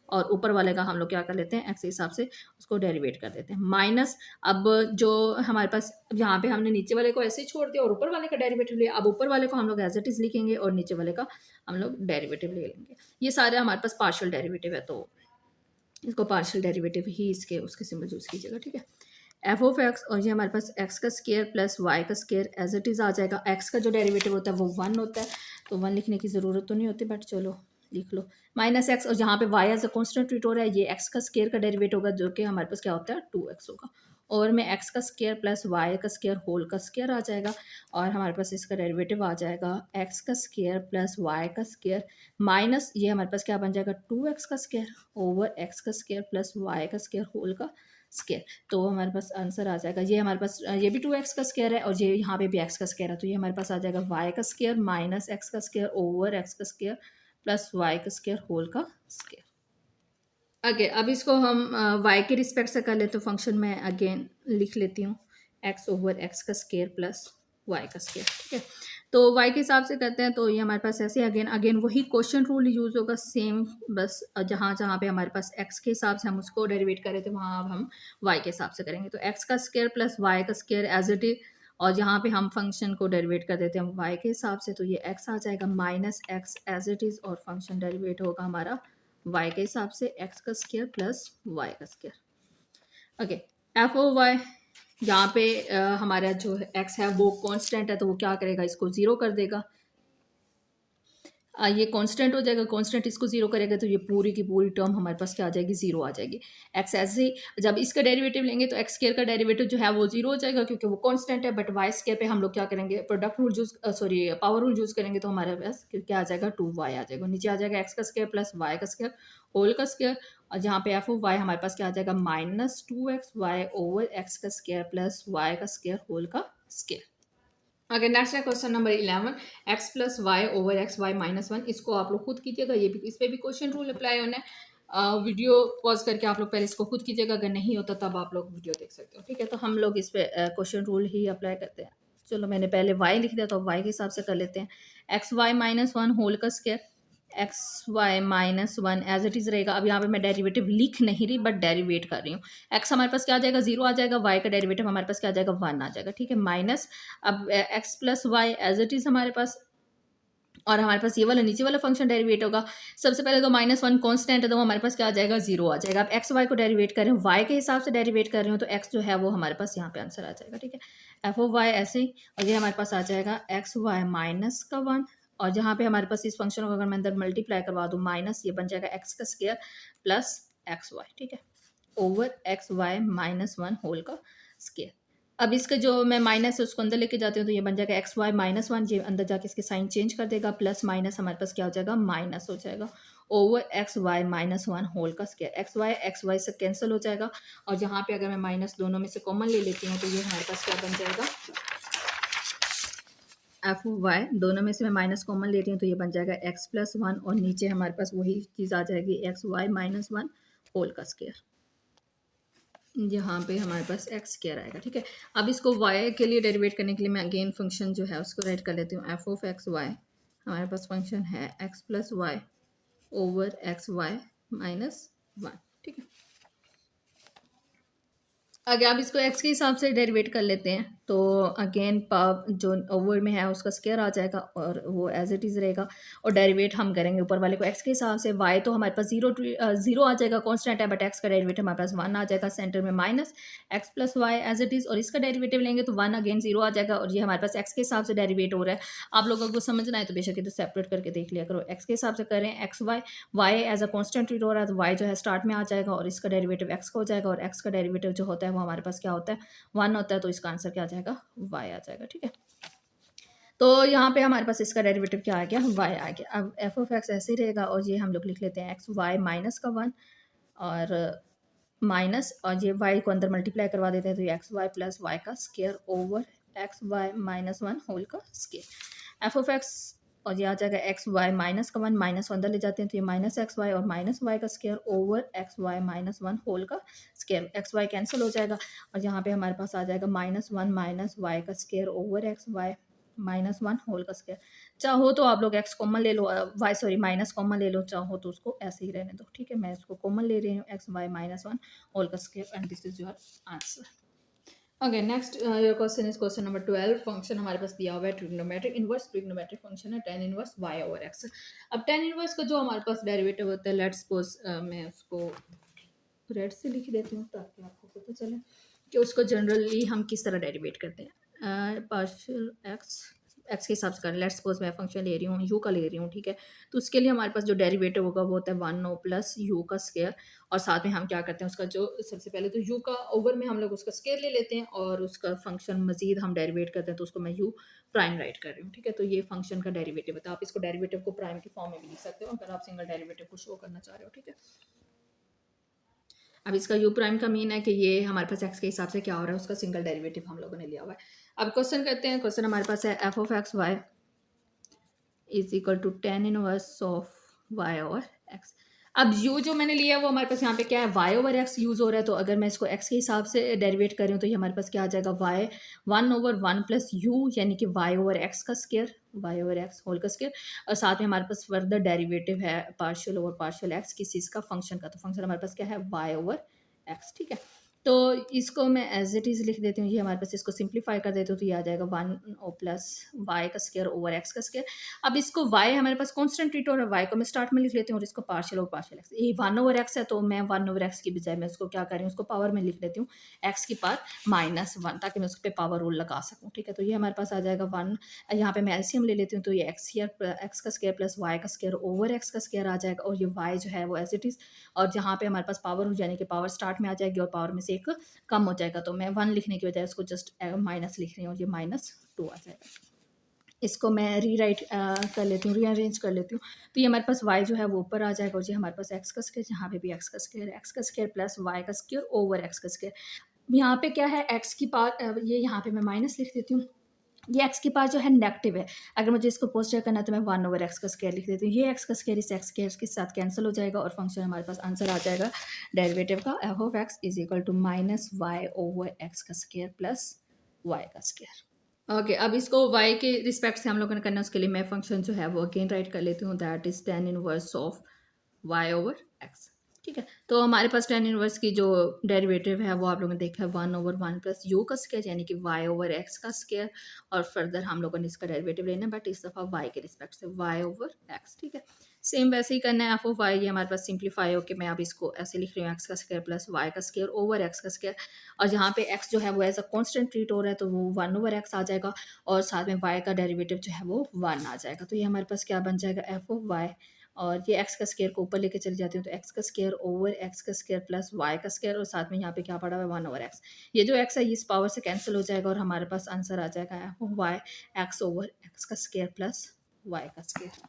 और ऊपर वाले का हम लोग क्या कर लेते हैं, एक्स के हिसाब से उसको डेरिवेट कर देते हैं। माइनस अब जो हमारे पास यहाँ पे हमने नीचे वाले को ऐसे ही छोड़ दिया और ऊपर वाले का डेरिवेटिव लिया। अब ऊपर वाले को हम लोग एज इट इज़ लिखेंगे और नीचे वाले का हम लोग डेरिवेटिव ले लेंगे। ये सारे हमारे पास पार्शियल डेरिवेटिव है, तो इसको पार्शियल डेरिवेटिव ही इसके उसके सिंबल यूज़ कीजिएगा, ठीक है। एफ ऑफ एक्स, और ये हमारे पास एक्स का स्क्वायर प्लस वाई का स्क्वायर एज इट इज़ आ जाएगा। एक्स का जो डेरिवेटिव होता है वो 1 होता है, तो 1 लिखने की ज़रूरत तो नहीं होती, बट चलो लिख लो। माइनस एक्स, और जहाँ पे y as a constant treat हो रहा है, ये एक्स का स्क्वायर का डेरिवेटिव होगा, जो कि हमारे पास क्या होता है 2x होगा। और में एक्स का स्क्वायर प्लस वाई का स्क्वायर होल का स्क्वायर आ जाएगा, और हमारे पास इसका डेरिवेटिव आ जाएगा एक्स का स्क्वायर प्लस वाई का स्क्वायर माइनस ये हमारे पास क्या बन जाएगा 2x का स्क्वायर ओवर एक्स का स्क्वायर प्लस वाई का स्क्वायर होल का स्क्वायर। तो हमारे पास आंसर आ जाएगा, ये हमारे पास ये भी 2x का स्क्वायर है, और ये यहाँ पे भी x का स्क्वायर है, तो ये हमारे पास आ जाएगा y का स्क्वायर माइनस एक्स का स्क्वायर ओवर x का स्क्वायर प्लस वाई का स्क्वायर होल का स्क्वायर। ओके, अब इसको हम y के रिस्पेक्ट से कर ले, तो फंक्शन में अगेन लिख लेती हूँ x ओवर एक्स का स्क्वायर प्लस y का स्क्वायर, ठीक है। तो y के हिसाब से करते हैं, तो ये हमारे पास ऐसे अगेन वही क्वेश्चन रूल यूज़ होगा सेम, बस जहाँ जहाँ पे हमारे पास x के हिसाब से हम उसको डेरिवेट करे थे वहाँ अब हम y के हिसाब से करेंगे। तो x का स्क्वायर प्लस y का स्क्वायर एज इट इज, और जहाँ पे हम फंक्शन को डेरिवेट कर देते हैं y के हिसाब से, तो ये x आ जाएगा minus x as it is, और फंक्शन डेरिवेट होगा हमारा y के हिसाब से x का स्क्वायर प्लस y का square. Okay, f of y, यहाँ पे हमारा जो x है वो कांस्टेंट है, तो वो क्या करेगा, इसको ज़ीरो कर देगा। ये कांस्टेंट हो जाएगा, कांस्टेंट इसको जीरो करेगा, तो ये पूरी की पूरी टर्म हमारे पास क्या आ जाएगी, जीरो आ जाएगी। एक्स ऐसे ही जब इसका डेरिवेटिव लेंगे तो एक्स स्क्वायर का डेरिवेटिव जो है वो जीरो हो जाएगा, क्योंकि वो कांस्टेंट है। बट वाई स्क्वायर पे हम लोग क्या करेंगे, product rule use sorry power rule use करेंगे, तो हमारे पास क्या आ जाएगा 2y आ जाएगा। नीचे आ जाएगा एक्स का स्क्वायर प्लस वाई का स्क्वायर होल का स्क्वायर, और जहाँ पे एफ ऑफ वाई हमारे पास क्या आ जाएगा -2xy ओवर एक्स का स्क्वायर प्लस वाई का स्क्वायर होल का स्क्वायर। अगर नेक्स्ट है question number 11, x plus y over x y minus 1। इसको आप लोग खुद कीजिएगा, ये भी इस पर भी क्वेश्चन रूल अप्लाई होना है। वीडियो पॉज करके आप लोग पहले इसको खुद कीजिएगा, अगर नहीं होता तब आप लोग वीडियो देख सकते हो, ठीक है। तो हम लोग इस पर क्वेश्चन रूल ही अप्लाई करते हैं। चलो मैंने पहले वाई लिख दिया, तो वाई के हिसाब से कर लेते हैं। एक्स वाई माइनस 1 होल का square, x y minus 1 as it is रहेगा। अब यहाँ पे मैं डेरिवेटिव लिख नहीं रही, बट डेरिवेट कर रही हूँ। एक्स हमारे पास क्या आ जाएगा, जीरो आ जाएगा, वाई का डेरिवेटिव हमारे पास क्या आ जाएगा, 1 आ जाएगा, ठीक है। माइनस अब x plus y as it is हमारे पास, और हमारे पास ये वाला नीचे वाला फंक्शन डेरिवेट होगा। सबसे पहले तो -1 कांस्टेंट है, तो हमारे पास क्या आ जाएगा, जीरो आ जाएगा। अब एक्स वाई को डेरिवेट कर रहे हैं, वाई के हिसाब से डेरिवेट कर रहे हो, तो एक्स जो है वो हमारे पास यहाँ पे आंसर आ जाएगा, ठीक है। एफ ओ वाई ऐसे ही, और ये हमारे पास आ जाएगा एक्स वाई माइनस का 1, और जहाँ पे हमारे पास इस फंक्शन को अगर मैं अंदर मल्टीप्लाई करवा दूँ माइनस, ये बन जाएगा एक्स का स्क्वायर प्लस एक्स वाई, ठीक है, over x y minus 1 whole का स्क्वायर। अब इसका जो मैं माइनस है उसको अंदर लेके जाती हूँ, तो ये बन जाएगा एक्स वाई माइनस 1, ये अंदर जाके इसके साइन चेंज कर देगा, प्लस माइनस हमारे पास क्या हो जाएगा, माइनस हो जाएगा, over x y minus 1 whole का स्क्वायर। एक्स वाई से कैंसिल हो जाएगा, और जहाँ पे अगर मैं माइनस दोनों में से कॉमन ले लेती हूँ, तो ये हमारे पास क्या बन जाएगा, एफ वाई, दोनों में से मैं माइनस कॉमन ले रही हूँ तो ये बन जाएगा एक्स प्लस वन, और नीचे हमारे पास वही चीज़ आ जाएगी x y minus one whole का स्क्वायर, यहाँ पे हमारे पास एक्स स्क्वायर आएगा। ठीक है, अब इसको वाई के लिए डेरिवेट करने के लिए मैं अगेन फंक्शन जो है उसको राइट कर लेती हूँ। एफ ऑफ एक्स वाई हमारे पास फंक्शन है x plus y over x y minus one. ठीक है, अगर आप इसको x के हिसाब से डेरिवेट कर लेते हैं तो अगेन पावर जो ओवर में है उसका स्क्वायर आ जाएगा और वो एज इट इज़ रहेगा, और डेरिवेट हम करेंगे ऊपर वाले को x के हिसाब से। y तो हमारे पास जीरो आ जाएगा, कांस्टेंट है, बट x का डेरिवेटिव हमारे पास वन आ जाएगा, सेंटर में minus x plus y as it is, और इसका डेरिवेटिव लेंगे तो वन अगेन जीरो आ जाएगा, और ये हमारे पास x के हिसाब से डेरिवेट हो रहा है। आप लोगों को समझना है तो बेशक तो सेपरेट करके देख लिया करो, x के हिसाब से करें x y, y as a constant treat हो रहा है तो वाई जो है स्टार्ट में आ जाएगा और इसका डेरिवेटिव x का हो जाएगा, और x का डेरिवेटिव जो होता है वो हमारे पास क्या होता है वन होता है, तो इसका आंसर क्या आ जाएगा वाई आ जाएगा। ठीक है, तो यहाँ पे हमारे पास इसका डेरिवेटिव क्या आ गया वाई आ गया। अब एफ ऑफ एक्स ऐसे ही रहेगा और ये हम लोग लिख लेते हैं एक्स वाई माइनस का वन और माइनस, और ये वाई को अंदर मल्टीप्लाई करवा देते हैं तो ये एक्स वाई प्लस वाई का square over x y minus one whole का स्केयर एफ ऑफ एक्स, और ये आ जाएगा एक्स वाई माइनस का वन, माइनस अंदर ले जाते हैं तो ये माइनस एक्स वाई और माइनस वाई का square over x y minus one whole का स्केयर, एक्स वाई कैंसिल हो जाएगा और यहाँ पे हमारे पास आ जाएगा माइनस वन माइनस वाई का square over x y minus one whole का स्केयर। चाहो तो आप लोग एक्स कॉमन ले लो, वाई सॉरी माइनस कॉमन ले लो, चाहो तो उसको ऐसे ही रहने दो। ठीक है, मैं इसको कॉमन ले रही हूँ x y minus one whole का square and this is your answer. Okay, next your question is question number 12। Function हमारे पास दिया हुआ है ट्रिग्नोमेट्रिक इनवर्स, ट्रिग्नोमेट्रिक फंक्शन है tan inverse y over x। अब tan इनवर्स का जो हमारे पास डेरिवेटिव होता है, लेट्स सपोज मैं उसको रेड से लिख देती हूँ ताकि आपको पता चले कि उसको जनरली हम किस तरह डेरिवेट करते हैं। पार्शियल एक्स के हिसाब से करें, लेट्स सपोज मैं फंक्शन ले रही हूँ यू का ले रही हूँ। ठीक है, तो उसके लिए हमारे पास जो डेरिवेटिव होगा वो होता है वन ओ प्लस यू का स्केयर, और साथ में हम क्या करते हैं उसका जो सबसे पहले तो यू का ओवर में हम लोग उसका स्केयर ले लेते हैं और उसका फंक्शन मजीद हम डेरिवेट करते हैं तो उसको मैं यू प्राइम राइट कर रही हूँ। ठीक है, तो ये फंक्शन का डेरिवेटिव है, तो आप इसको डेरिवेटिव को प्राइम की फॉर्म में भी लिख सकते हो अगर आप सिंगल डेरिवेटिव को शो करना चाह रहे हो। ठीक है, अब इसका यू प्राइम का मीन है कि ये हमारे पास एक्स के हिसाब से क्या हो रहा है उसका सिंगल डेरिवेटिव हम लोगों ने लिया हुआ है। अब क्वेश्चन करते हैं, क्वेश्चन हमारे पास है f of x y is equal to tan inverse of y over x. अब यू जो मैंने लिया है वो हमारे पास यहाँ पे क्या है वाई ओवर एक्स यूज हो रहा है, तो अगर मैं इसको एक्स के हिसाब से डेरिवेट कर रही हूँ तो ये हमारे पास क्या आ जाएगा y one over one plus u, यानी कि वाई ओवर एक्स का square, y over x whole का स्केयर, और साथ में हमारे पास फर्दर डेरिवेटिव है पार्शियल ओवर पार्शियल एक्स किस चीज़ का फंक्शन का, तो फंक्शन हमारे पास क्या है वाई ओवर एक्स। ठीक है, तो इसको मैं एज इट इज़ लिख देती हूँ, ये हमारे पास इसको सिंप्लीफाई कर देती हूँ तो ये आ जाएगा वन ओ प्लस वाई का स्केयर ओवर एक्स का स्केयर। अब इसको y हमारे पास कांस्टेंट ट्रीट हो रहा है, y को मैं स्टार्ट में लिख लेती हूँ और इसको पार्शियल और पार्शियल एक्स, ये वन ओवर एक्स है तो मैं वन ओवर एक्स की बजाय मैं उसको क्या कर रही हूँ उसको पावर में लिख लेती हूँ एक्स की पावर माइनस वन, ताकि मैं उस पर पावर रूल लगा सकूँ। ठीक है, तो ये हमारे पास आ जाएगा वन, यहाँ पे मैं एलसीएम ले लेती हूँ तो ये एक्स का स्केयर प्लस वाई का स्केयर ओवर एक्स का स्केयर आ जाएगा, और ये वाई जो है वो एज इट इज़, और जहाँ पे हमारे पास पावर हो जाने की पावर स्टार्ट में आ जाएगी और पावर में से एक कम हो जाएगा, तो मैं वन लिखने की बजाय उसको जस्ट माइनस लिख रही हूँ और ये माइनस टू आ जाएगा। इसको मैं रीराइट कर लेती हूँ, रीअरेंज कर लेती हूँ, तो ये हमारे पास y जो है वो ऊपर आ जाएगा और ये हमारे पास x का स्क्वायर, यहाँ पे भी x का स्क्वायर प्लस y का स्क्वायर ओवर x का स्क्वायर। यहाँ पे क्या है x की पावर, ये यहाँ पे मैं माइनस लिख देती हूँ, ये x की पावर जो है नेगेटिव है, अगर मुझे इसको पोस्टर करना है तो मैं वन ओवर एक्स का स्क्वायर लिख देती हूँ, ये x का स्क्वायर इस x के साथ कैंसिल हो जाएगा और फंक्शन हमारे पास आंसर आ जाएगा डेरिवेटिव का f of x is equal to minus y over x का स्क्वायर प्लस वाई का स्क्वायर। ओके, अब इसको y के रिस्पेक्ट से हम लोगों ने करना है, उसके लिए मैं फंक्शन जो है वो अगेन राइट कर लेती हूँ, that is ten inverse of y over x। ठीक है, तो हमारे पास टेन इनवर्स की जो डेरिवेटिव है वो आप लोगों ने देखा है one over one plus you का स्क्वायर, यानी कि y ओवर x का स्क्वायर, और फर्दर हम लोगों ने इसका डेरिवेटिव लेना है बट इस दफ़ा y के रिस्पेक्ट से y ओवर x। ठीक है, सेम वैसे ही करना है एफ ऑफ वाई, ये हमारे पास सिंप्लीफाई होकर मैं अब इसको ऐसे लिख रही हूँ एक्स का स्क्वायर प्लस वाई का स्क्वायर ओवर एक्स का स्क्वायर, और जहाँ पे x जो है वो एज अ कॉन्स्टेंट ट्रीट हो रहा है तो वो वन ओवर एक्स आ जाएगा, और साथ में y का डेरिवेटिव जो है वो वन आ जाएगा, तो ये हमारे पास क्या बन जाएगा एफ ऑफ वाई, और ये x का स्क्वायर को ऊपर लेके चली जाती हूँ तो x का स्क्वायर ओवर x का स्क्वायर प्लस y का स्क्वायर, और साथ में यहाँ पे क्या पड़ा हुआ है वन ओवर x, ये जो x है इस पावर से कैंसिल हो जाएगा और हमारे पास आंसर आ जाएगा f of y x over x का स्क्वायर प्लस y का स्क्वायर।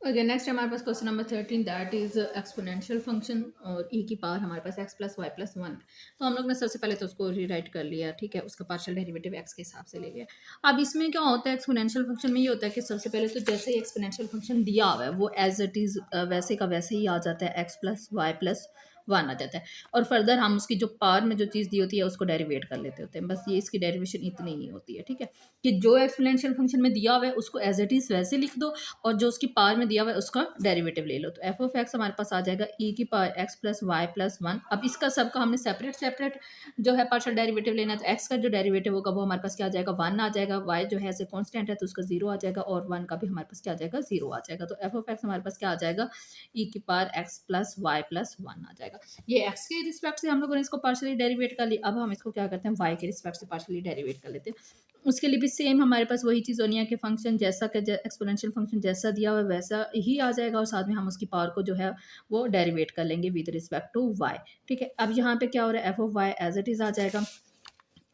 ओके, नेक्स्ट हमारे पास question number 13, that is exponential function और ई की पावर हमारे पास x plus y plus one. तो हम लोग ने सबसे पहले तो उसको रीराइट कर लिया, ठीक है, उसका पार्शियल डेरिवेटिव एक्स के हिसाब से ले लिया। अब इसमें क्या होता है, एक्सपोनेंशियल फंक्शन में ये होता है कि सबसे पहले तो जैसे ही एक्सपोनेंशियल फंक्शन दिया हुआ है वो एज इट इज़ वैसे का वैसे ही आ जाता है, x plus y plus one आ जाता है। और फर्दर हम उसकी जो पावर में जो चीज़ दी होती है उसको डेरिवेट कर लेते होते हैं, बस ये इसकी डेरिवेशन इतनी ही होती है, ठीक है, कि जो एक्सपोनेंशियल फंक्शन में दिया हुआ है उसको एज इट इज़ वैसे लिख दो और जो उसकी पावर में दिया हुआ है उसका डेरिवेटिव ले लो। तो एफ ऑफ एक्स हमारे पास आ जाएगा ई की power x plus y plus one. अब इसका सबका हमने सेपरेट सेपरेट जो है पार्शियल डेरिवेटिव लेना है, तो एक्स का जो डेरिवेटिव होगा वो हमारे पास क्या आ जाएगा, वन आ जाएगा। वाई जो है ऐसे कॉन्स्टेंट है तो उसका जीरो आ जाएगा और वन का भी हमारे पास क्या आ जाएगा, जीरो आ जाएगा। तो एफ ऑफ एक्स हमारे पास क्या आ जाएगा, ई की power x plus y plus one आ जाएगा। ये एक्स के रिस्पेक्ट से हम लोगों ने इसको पार्शियली डेरिवेट कर लिया। अब हम इसको क्या करते हैं, वाई के रिस्पेक्ट से पार्शियली डेरिवेट कर लेते हैं। उसके लिए भी सेम हमारे पास वही चीज़ होनी है कि फंक्शन जैसा कि एक्सपोनेंशियल फंक्शन जैसा दिया हुआ है वैसा ही आ जाएगा और साथ में हम उसकी पावर को जो है वो डेरिवेट कर लेंगे विद रिस्पेक्ट टू वाई, ठीक है। अब यहाँ पे क्या हो रहा है, f of y as it is आ जाएगा,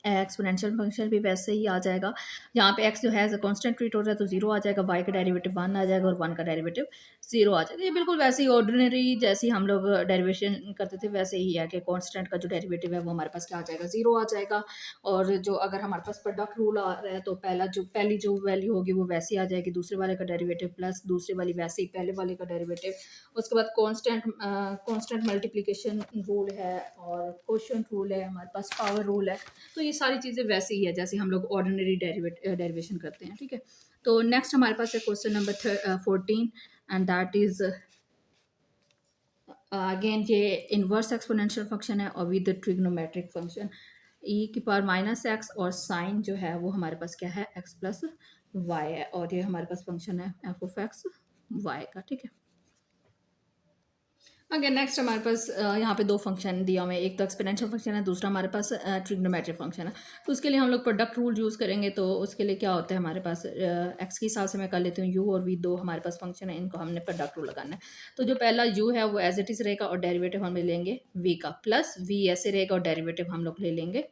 एक्सपोनेंशियल फंक्शन भी वैसे ही आ जाएगा। यहाँ पे एक्स जो है एज अ कांस्टेंट ट्रीट हो रहा है तो जीरो आ जाएगा, वाई का डेरिवेटिव वन आ जाएगा और वन का डेरिवेटिव जीरो आ जाएगा। ये बिल्कुल वैसे ही ऑर्डिनरी जैसे ही हम लोग डेरिवेशन करते थे वैसे ही है कि कांस्टेंट का जो डेरिवेटिव है वो हमारे पास क्या आ जाएगा, जीरो आ जाएगा। और जो अगर हमारे पास प्रोडक्ट रूल आ रहा है तो पहली जो वैल्यू होगी वो वैसे ही आ जाएगी, दूसरे वाले का डेरिवेटिव प्लस दूसरे वाली वैसे ही पहले वाले का डेरिवेटिव। उसके बाद कांस्टेंट मल्टीप्लिकेशन रूल है और क्वोशिएंट रूल है, हमारे पास पावर रूल है। तो ये सारी चीज़ें वैसे ही है जैसे हम लोग ऑर्डिनरी डेरिवेशन करते हैं, ठीक है। तो नेक्स्ट हमारे पास है question number 14 and that is again ये इनवर्स एक्सपोनेंशियल फंक्शन है और विद ट्रिग्नोमेट्रिक फंक्शन। ई की पावर माइनस एक्स और साइन जो है वो हमारे पास क्या है, एक्स प्लस वाई है और ये हमारे पास फंक्शन है एफ ऑफ एक्स वाई का, ठीक है। ओके, नेक्स्ट हमारे पास यहाँ पे दो फंक्शन दिया हुआ है, एक तो एक्सपोनेंशियल फंक्शन है, दूसरा हमारे पास ट्रिग्नोमेट्रिक फंक्शन है। तो उसके लिए हम लोग प्रोडक्ट रूल यूज़ करेंगे। तो उसके लिए क्या होता है, हमारे पास एक्स के हिसाब से मैं कर लेती हूँ यू और वी, दो हमारे पास फंक्शन है, इनको हमने प्रोडक्ट रूल लगाना है। तो जो पहला यू है वो एज इट इज़ रहेगा और डेरिवेटिव हम ले लेंगे वी का, प्लस वी ऐसे रहेगा और डेरिवेटिव हम लोग ले लेंगे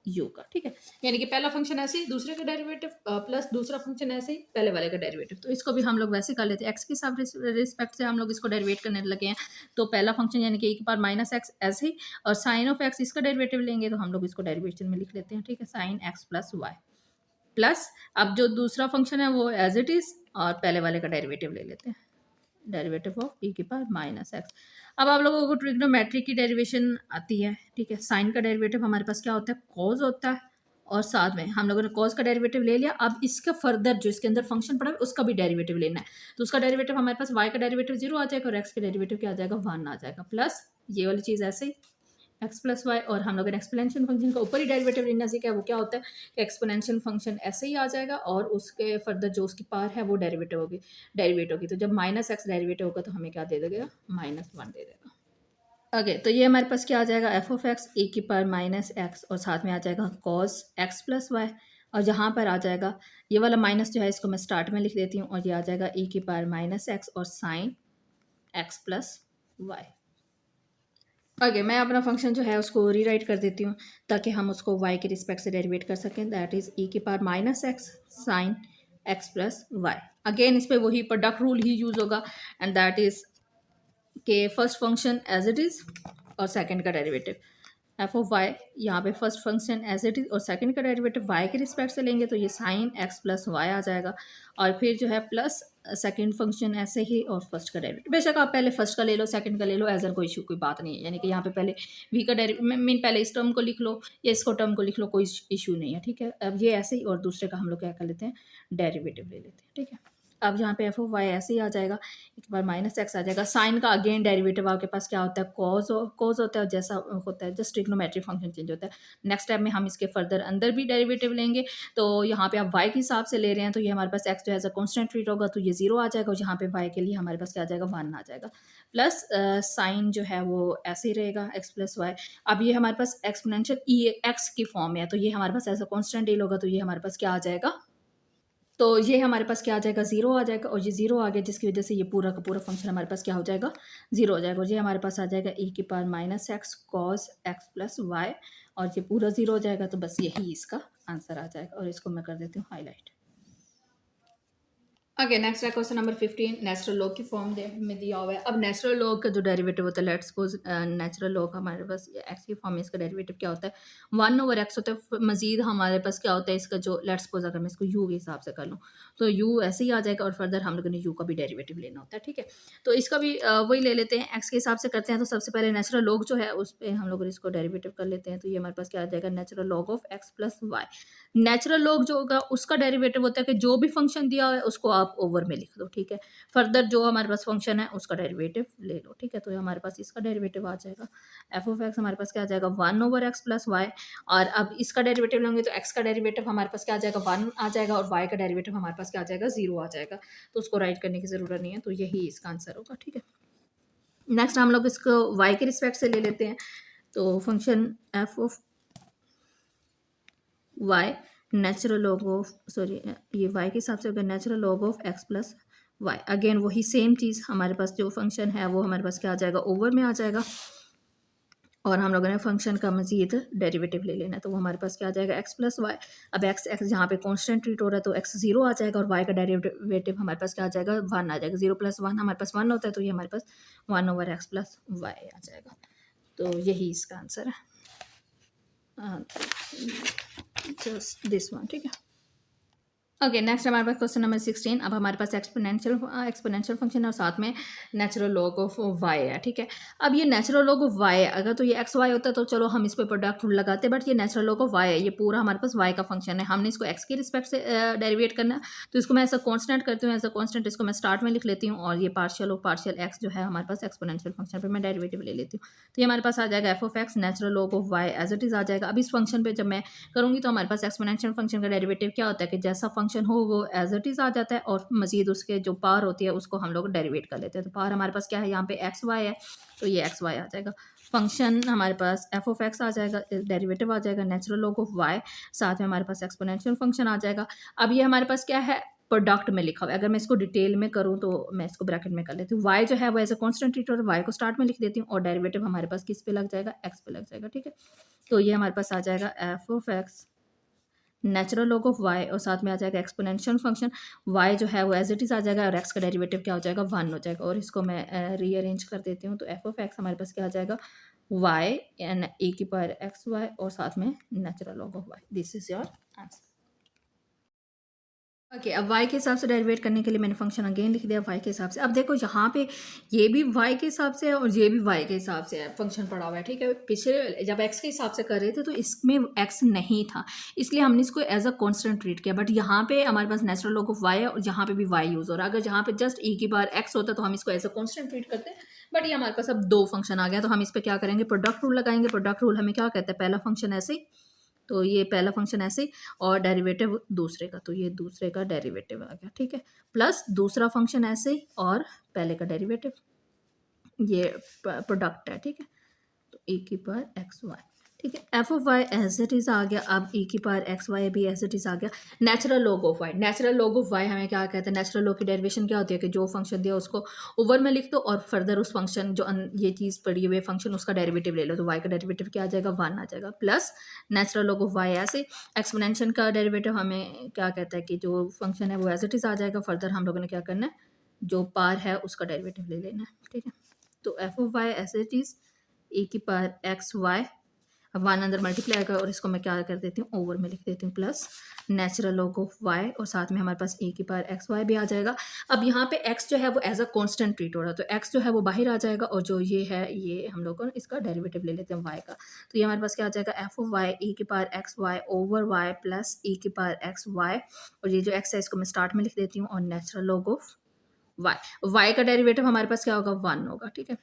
यू का, ठीक है। यानी कि पहला फंक्शन ऐसे ही दूसरे का डेरिवेटिव प्लस दूसरा फंक्शन ऐसे ही पहले वाले का डेरिवेटिव। तो इसको भी हम लोग वैसे कर लेते हैं, एक्स के साथ रिस्पेक्ट से हम लोग इसको डेरिवेट करने लगे हैं। तो पहला फंक्शन यानी कि e की पावर माइनस एक्स ऐसे ही, और साइन ऑफ एक्स इसका डेरिवेटिव लेंगे तो हम लोग इसको डेरिवेशन में लिख लेते हैं, ठीक है, sine x plus y plus. अब जो दूसरा फंक्शन है वो एज इट इज और पहले वाले का डेरिवेटिव ले लेते हैं, डेरिवेटिव ऑफ ई की पावर माइनस एक्स। अब आप लोगों को ट्रिग्नोमेट्री की डेरिवेशन आती है, ठीक है। साइन का डेरिवेटिव हमारे पास क्या होता है, कॉज होता है और साथ में हम लोगों ने कॉज का डेरिवेटिव ले लिया। अब इसका फर्दर जो इसके अंदर फंक्शन पड़ा है उसका भी डेरिवेटिव लेना है। तो उसका डेरिवेटिव हमारे पास वाई का डेरिवेटिव जीरो आ जाएगा और एक्स का डेरिवेटिव क्या आ जाएगा, वन आ जाएगा, प्लस ये वाली चीज़ ऐसे ही एक्स प्लस वाई। और हम लोग ने एक्सपोनेंशियल फंक्शन का ऊपर ही डेरिवेटिव लेना सीखा है, वो क्या होता है कि एक्सपोनेंशियल फंक्शन ऐसे ही आ जाएगा और उसके फर्दर जो उसकी पावर है वो डेरिवेट होगी। तो जब माइनस एक्स डेरिवेटिव होगा तो हमें क्या दे देगा, माइनस वन दे देगा। ओके, तो ये हमारे पास क्या आ जाएगा, एफ ऑफ एक्स ए की पावर माइनस एक्स और साथ में आ जाएगा कॉस एक्स प्लस वाई। और जहाँ पर आ जाएगा ये वाला माइनस जो है इसको मैं स्टार्ट में लिख देती हूँ और ये आ जाएगा ए की पावर माइनस एक्स और sine x plus y. Okay, मैं अपना फंक्शन जो है उसको रीराइट कर देती हूँ ताकि हम उसको y के रिस्पेक्ट से डेरिवेट कर सकें। दैट इज़ e की power minus x sine x plus y. Again इस पर वही प्रोडक्ट रूल ही यूज़ होगा एंड दैट इज़ के first function as it is और सेकंड का डेरिवेटिव एफ ऑफ वाई। यहाँ पे first function as it is और सेकंड का डेरिवेटिव वाई के रिस्पेक्ट से लेंगे तो ये साइन एक्स प्लस वाई आ जाएगा। और फिर जो है प्लस सेकंड फंक्शन ऐसे ही और फर्स्ट का डेरिवेटिव। बेशक आप पहले फर्स्ट का ले लो सेकंड का ले लो, एज कोई इशू कोई बात नहीं है। यानी कि यहाँ पे पहले वी का मीन पहले इस टर्म को लिख लो या इसको टर्म को लिख लो, कोई इशू नहीं है, ठीक है। अब ये ऐसे ही और दूसरे का हम लोग क्या कर लेते हैं, डेरिवेटिव ले लेते हैं, ठीक है। अब यहाँ पे एफ ऑफ वाई ऐसे ही आ जाएगा, एक बार माइनस एक्स आ जाएगा। साइन का अगेन डेरिवेटिव आपके पास क्या होता है, कॉज होता है, जैसा होता है जस्ट ट्रिग्नोमेट्रिक फंक्शन चेंज होता है। नेक्स्ट स्टेप में हम इसके फर्दर अंदर भी डेरिवेटिव लेंगे। तो यहाँ पे आप वाई के हिसाब से ले रहे हैं तो ये हमारे पास एक्स जो है कॉन्स्टेंट ट्रीट होगा तो ये जीरो आ जाएगा और यहाँ पे वाई के लिए हमारे पास क्या आ जाएगा, वन आ जाएगा। प्लस साइन जो है वो ऐसे ही रहेगा एक्स प्लस वाई। अब ये हमारे पास एक्सपोनेंशियल ई एक्स की फॉर्म में है तो ये हमारे पास ऐसा कॉन्स्टेंट डील होगा तो ये हमारे पास क्या आ जाएगा, तो ये हमारे पास क्या आ जाएगा, ज़ीरो आ जाएगा। और ये ज़ीरो आ गया जिसकी वजह से ये पूरा का पूरा फंक्शन हमारे पास क्या हो जाएगा, ज़ीरो हो जाएगा। और ये हमारे पास आ जाएगा e की power minus x cos x plus y और ये पूरा ज़ीरो हो जाएगा। तो बस यही इसका आंसर आ जाएगा और इसको मैं कर देती हूँ हाईलाइट। ओके, नेक्स्ट है क्वेश्चन नंबर 15। नेचुरल लॉग की फॉर्म में दिया हुआ है। अब नेचुरल लॉग का जो डेरिवेटिव होता है, लेट्स सपोज नेचुरल लॉग हमारे पास एक्स की फॉर्म में इसका डेरिवेटिव क्या होता है, 1/x होता है। मजीद हमारे पास क्या होता है इसका, जो लेट्स सपोज अगर मैं इसको यू के हिसाब से कर लूँ तो यू ऐसे ही आ जाएगा, और फर्दर हम लोगों ने यू का भी डेरिवेटिव लेना होता है, ठीक है। तो इसका भी वही ले लेते हैं, एक्स के हिसाब से करते हैं। तो सबसे पहले नेचुरल लॉग जो है उस पर हम लोग इसको डेरिवेटिव कर लेते हैं। तो ये हमारे पास क्या आ जाएगा, natural log of x plus y. Natural log जो होगा उसका डेरिवेटिव होता है कि जो भी फंक्शन दिया हुआ है उसको आप ओवर में लिख दो, ठीक है। फर्दर जो हमारे पास फंक्शन है उसका डेरिवेटिव ले लो, ठीक है। तो ये हमारे पास इसका डेरिवेटिव आ जाएगा, एफ ऑफ एक्स हमारे पास क्या आ जाएगा, 1/x प्लस वाई। और अब इसका डेरिवेटिव लेंगे तो एक्स का डेरिवेटिव हमारे पास क्या आ जाएगा, 1 आ जाएगा, और वाई का डेरिवेटिव हमारे पास क्या आ जाएगा, 0 आ जाएगा। तो उसको राइट करने की ज़रूरत नहीं है, तो यही इसका आंसर होगा, ठीक है। नेक्स्ट हम लोग इसको वाई के रिस्पेक्ट से ले लेते हैं। तो function f of y natural log of, sorry ये वाई के हिसाब से अगर natural log of x plus y, again वही सेम चीज़, हमारे पास जो फंक्शन है वो हमारे पास क्या आ जाएगा, ओवर में आ जाएगा। और हम लोगों ने फंक्शन का मजीद डेरिवेटिव ले लेना है। तो वो हमारे पास क्या आ जाएगा, एक्स प्लस वाई। अब एक्स एक्स जहाँ पे कांस्टेंट ट्रीट हो रहा है तो एक्स 0 आ जाएगा, और वाई का डेरिवेटिव हमारे पास क्या आ जाएगा, 1 आ जाएगा। 0 + 1 हमारे पास 1 होता है, तो ये हमारे पास 1/x प्लस वाई आ जाएगा। तो यही इसका आंसर है, जस्ट दिस वन, ठीक है। ओके, नेक्स्ट हमारे पास क्वेश्चन नंबर 16। अब हमारे पास एक्सपोनेंशियल फंक्शन है और साथ में नेचुरल लॉग ऑफ वाई है, ठीक है। अब ये नेचुरल लॉग ऑफ वाई है, अगर तो ये एक्स वाई होता तो चलो हम इस पर प्रोडक्ट रूल लगाते, बट ये नेचुरल लॉग ऑफ वाई है, ये पूरा हमारे पास वाई का फंक्शन है। हमने इसको एक्स के रिस्पेक्ट से डेरिवेट करना है, तो इसको मैं ऐसा कॉन्स्टेंट करती हूँ, ऐसा कॉन्स्टेंट इसको मैं स्टार्ट में लिख लेती हूँ, और ये पार्शियल ऑफ पार्शियल एक्स जो है हमारे पास एक्सपोनेंशियल फंक्शन पर मैं डेरिवेटिव ले लेती हूँ। तो ये हमारे पास आ जाएगा f of x natural log of y as it is आ जाएगा। अब इस फंक्शन पर जब मैं करूँगी तो हमारे पास एक्सपोनेंशियल फंक्शन का डेरिवेटिव क्या होता है कि जैसा फंक्शन हो वो एज इट इज़ आ जाता है, और मजीद उसके जो पावर होती है उसको हम लोग डेरिवेट कर लेते हैं। तो पावर हमारे पास क्या है, यहाँ पे एक्स वाई है, तो ये एक्स वाई आ जाएगा। फंक्शन हमारे पास एफ ऑफ एक्स आ जाएगा, डेरिवेटिव आ जाएगा नेचुरल लॉग ऑफ वाई, साथ में हमारे पास एक्सपोनेंशियल फंक्शन आ जाएगा। अब ये हमारे पास क्या है, प्रोडक्ट में लिखा हुआ है। अगर मैं इसको डिटेल में करूँ तो मैं इसको ब्रैकेट में कर लेती हूँ। वाई जो है वो एज अ कॉन्स्टेंट ट्रीट और वाई को स्टार्ट में लिख देती हूँ, और डेरिवेटिव हमारे पास किस पे लग जाएगा, एक्स पे लग जाएगा, ठीक है। तो ये हमारे पास आ जाएगा f of x natural log of y, और साथ में आ जाएगा एक्सपोनेंशियल फंक्शन। वाई जो है वो एज इट इज़ आ जाएगा, और एक्स का डेरिवेटिव क्या हो जाएगा, 1 हो जाएगा। और इसको मैं रीअरेंज कर देती हूँ, तो एफ ऑफ एक्स हमारे पास क्या आ जाएगा, वाई एन ए की पावर एक्स वाई, और साथ में natural log of y. This is your answer. Okay, अब y के हिसाब से डेरिवेट करने के लिए मैंने फंक्शन अगेन लिख दिया y के हिसाब से। अब देखो यहाँ पे ये भी y के हिसाब से है और ये भी y के हिसाब से है, फंक्शन पड़ा हुआ है, ठीक है। पिछले जब x के हिसाब से कर रहे थे तो इसमें x नहीं था, इसलिए हमने इसको एज अ कांस्टेंट ट्रीट किया। बट यहाँ पे हमारे पास नेचुरल लॉग ऑफ y है, और यहाँ पे भी y यूज़ हो रहा है। अगर जहाँ पे जस्ट e की बार x होता तो हम इसको एज अ कांस्टेंट ट्रीट करते, बट ये हमारे पास अब दो फंक्शन आ गया, तो हम इस पर क्या करेंगे, प्रोडक्ट रूल लगाएंगे। प्रोडक्ट रूल हमें क्या कहता है, पहला फंक्शन ऐसे, तो ये पहला फंक्शन ऐसे, और डेरिवेटिव दूसरे का, तो ये दूसरे का डेरिवेटिव आ गया, ठीक है। प्लस दूसरा फंक्शन ऐसे, और पहले का डेरिवेटिव, ये प्रोडक्ट है, ठीक है। तो ए की पावर एक्स वाई, ठीक है। F of y as it is आ गया। अब ए की पावर एक्स वाई भी एज इट इज़ आ गया। Natural log of y, natural log of y हमें क्या कहते हैं, नेचुरल लॉग की डेरिवेशन क्या होती है कि जो फंक्शन दिया उसको ओवर में लिख दो, और फर्दर उस फंक्शन जो ये चीज़ पड़ी हुई है फंक्शन, उसका डेरिवेटिव ले लो। तो वाई का डेरिवेटिव क्या आ जाएगा, 1 आ जाएगा। Plus natural log of y ऐसे, एक्सपोनेंशियल का डेरिवेटिव हमें क्या कहता है कि जो फंक्शन है वो एज इट इज़ आ जाएगा। फर्दर हम लोगों ने क्या करना है, जो पार है उसका डेरिवेटिव ले लेना है, ठीक है। तो f of y as it is e की पावर एक्स वाई, अब 1 अंदर मल्टीप्लाई कर, और इसको मैं क्या कर देती हूँ, ओवर में लिख देती हूँ, plus natural log of y, और साथ में हमारे पास ए की पावर एक्स वाई भी आ जाएगा। अब यहाँ पे एक्स जो है वो एज अ कांस्टेंट ट्रीट हो रहा है, तो एक्स जो है वो बाहर आ जाएगा, और जो ये है ये हम लोग इसका डेरिवेटिव ले लेते हैं वाई का। तो ये हमारे पास क्या आ जाएगा, एफ ऑफ वाई ए की power x y over y plus a की पावर एक्स वाई, और ये जो एक्स है इसको मैं स्टार्ट में लिख देती हूँ, और नेचुरल लॉग ऑफ वाई का डेरिवेटिव हमारे पास क्या होगा, 1 होगा, ठीक है।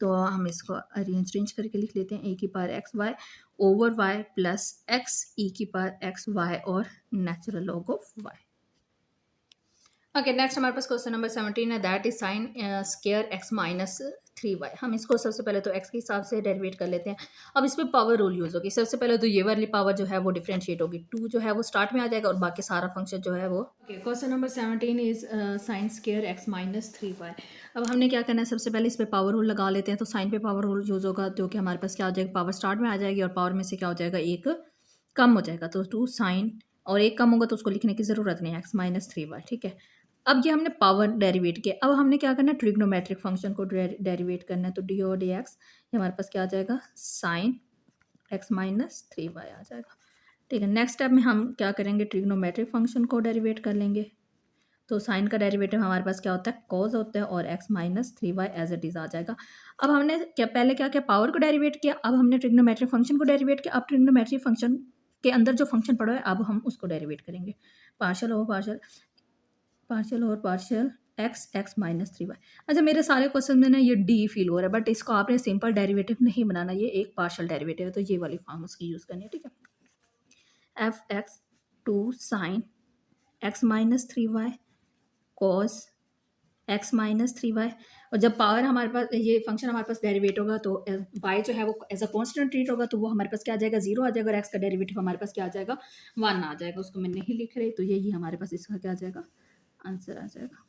तो हम इसको अरेंज करके लिख लेते हैं, ए की power x y over y plus x e की पावर एक्स वाई, और natural log of y. Okay, next हमारे पास क्वेश्चन नंबर 17 है, that is sine square x minus 3y। हम इसको सबसे पहले तो x के हिसाब से डेरिवेट कर लेते हैं। अब इसमें पावर रूल यूज़ होगी। सबसे पहले तो ये वाली पावर जो है वो डिफरेंशिएट होगी, 2 जो है वो स्टार्ट में आ जाएगा, और बाकी सारा फंक्शन जो है वो। Okay, question number 17 is sine square x minus 3y। अब हमने क्या करना है, सबसे पहले इस पर पावर रूल लगा लेते हैं। तो साइन पे पावर रूल यूज़ होगा, जो कि हमारे पास क्या हो जाएगा, पावर स्टार्ट में आ जाएगी, और पावर में से क्या हो जाएगा, एक कम हो जाएगा। तो 2 साइन, और एक कम होगा तो उसको लिखने की ज़रूरत नहीं है, x माइनस 3y, ठीक है। अब ये हमने पावर डेरिवेट किया, अब हमने क्या करना है, ट्रिग्नोमेट्रिक फंक्शन को डेरिवेट करना है। तो डी ओ डी एक्स, ये हमारे पास क्या आ जाएगा, साइन एक्स माइनस 3y आ जाएगा। ठीक है, नेक्स्ट स्टेप में हम क्या करेंगे, ट्रिग्नोमेट्रिक फंक्शन को डेरिवेट कर लेंगे। तो साइन का डेरिवेटिव हमारे पास क्या होता है, कॉस होता है, और x minus 3y as it is आ जाएगा। अब हमने क्या पहले क्या किया, पावर को डेरिवेट किया, अब हमने ट्रिग्नोमेट्रिक फंक्शन को डेरिवेट किया। अब ट्रिग्नोमेट्रिक फंक्शन के अंदर जो फंक्शन पड़ा है, अब हम उसको डेरिवेट करेंगे। पार्शियल और पार्शियल, पार्शियल और पार्शियल x माइनस 3y। अच्छा, मेरे सारे क्वेश्चन में ना ये डी फील हो रहा है, बट इसको आपने सिंपल डेरिवेटिव नहीं बनाना, ये एक पार्शियल डेरिवेटिव है, तो ये वाली फॉर्म उसकी यूज़ करनी है। ठीक है, f x two sine x minus 3y cos x minus 3y। और जब पावर हमारे पास, ये फंक्शन हमारे पास डेरिवेट होगा, तो y जो है वो एज अ कॉन्स्टेंट ट्रीट होगा, तो वो हमारे पास क्या आ जाएगा, 0 आ जाएगा, और x का डेरिवेटिव हमारे पास क्या आ जाएगा, 1 आ जाएगा। उसको मैं नहीं लिख रही, तो यही हमारे पास इसका क्या आ जाएगा, आंसर आ जाएगा।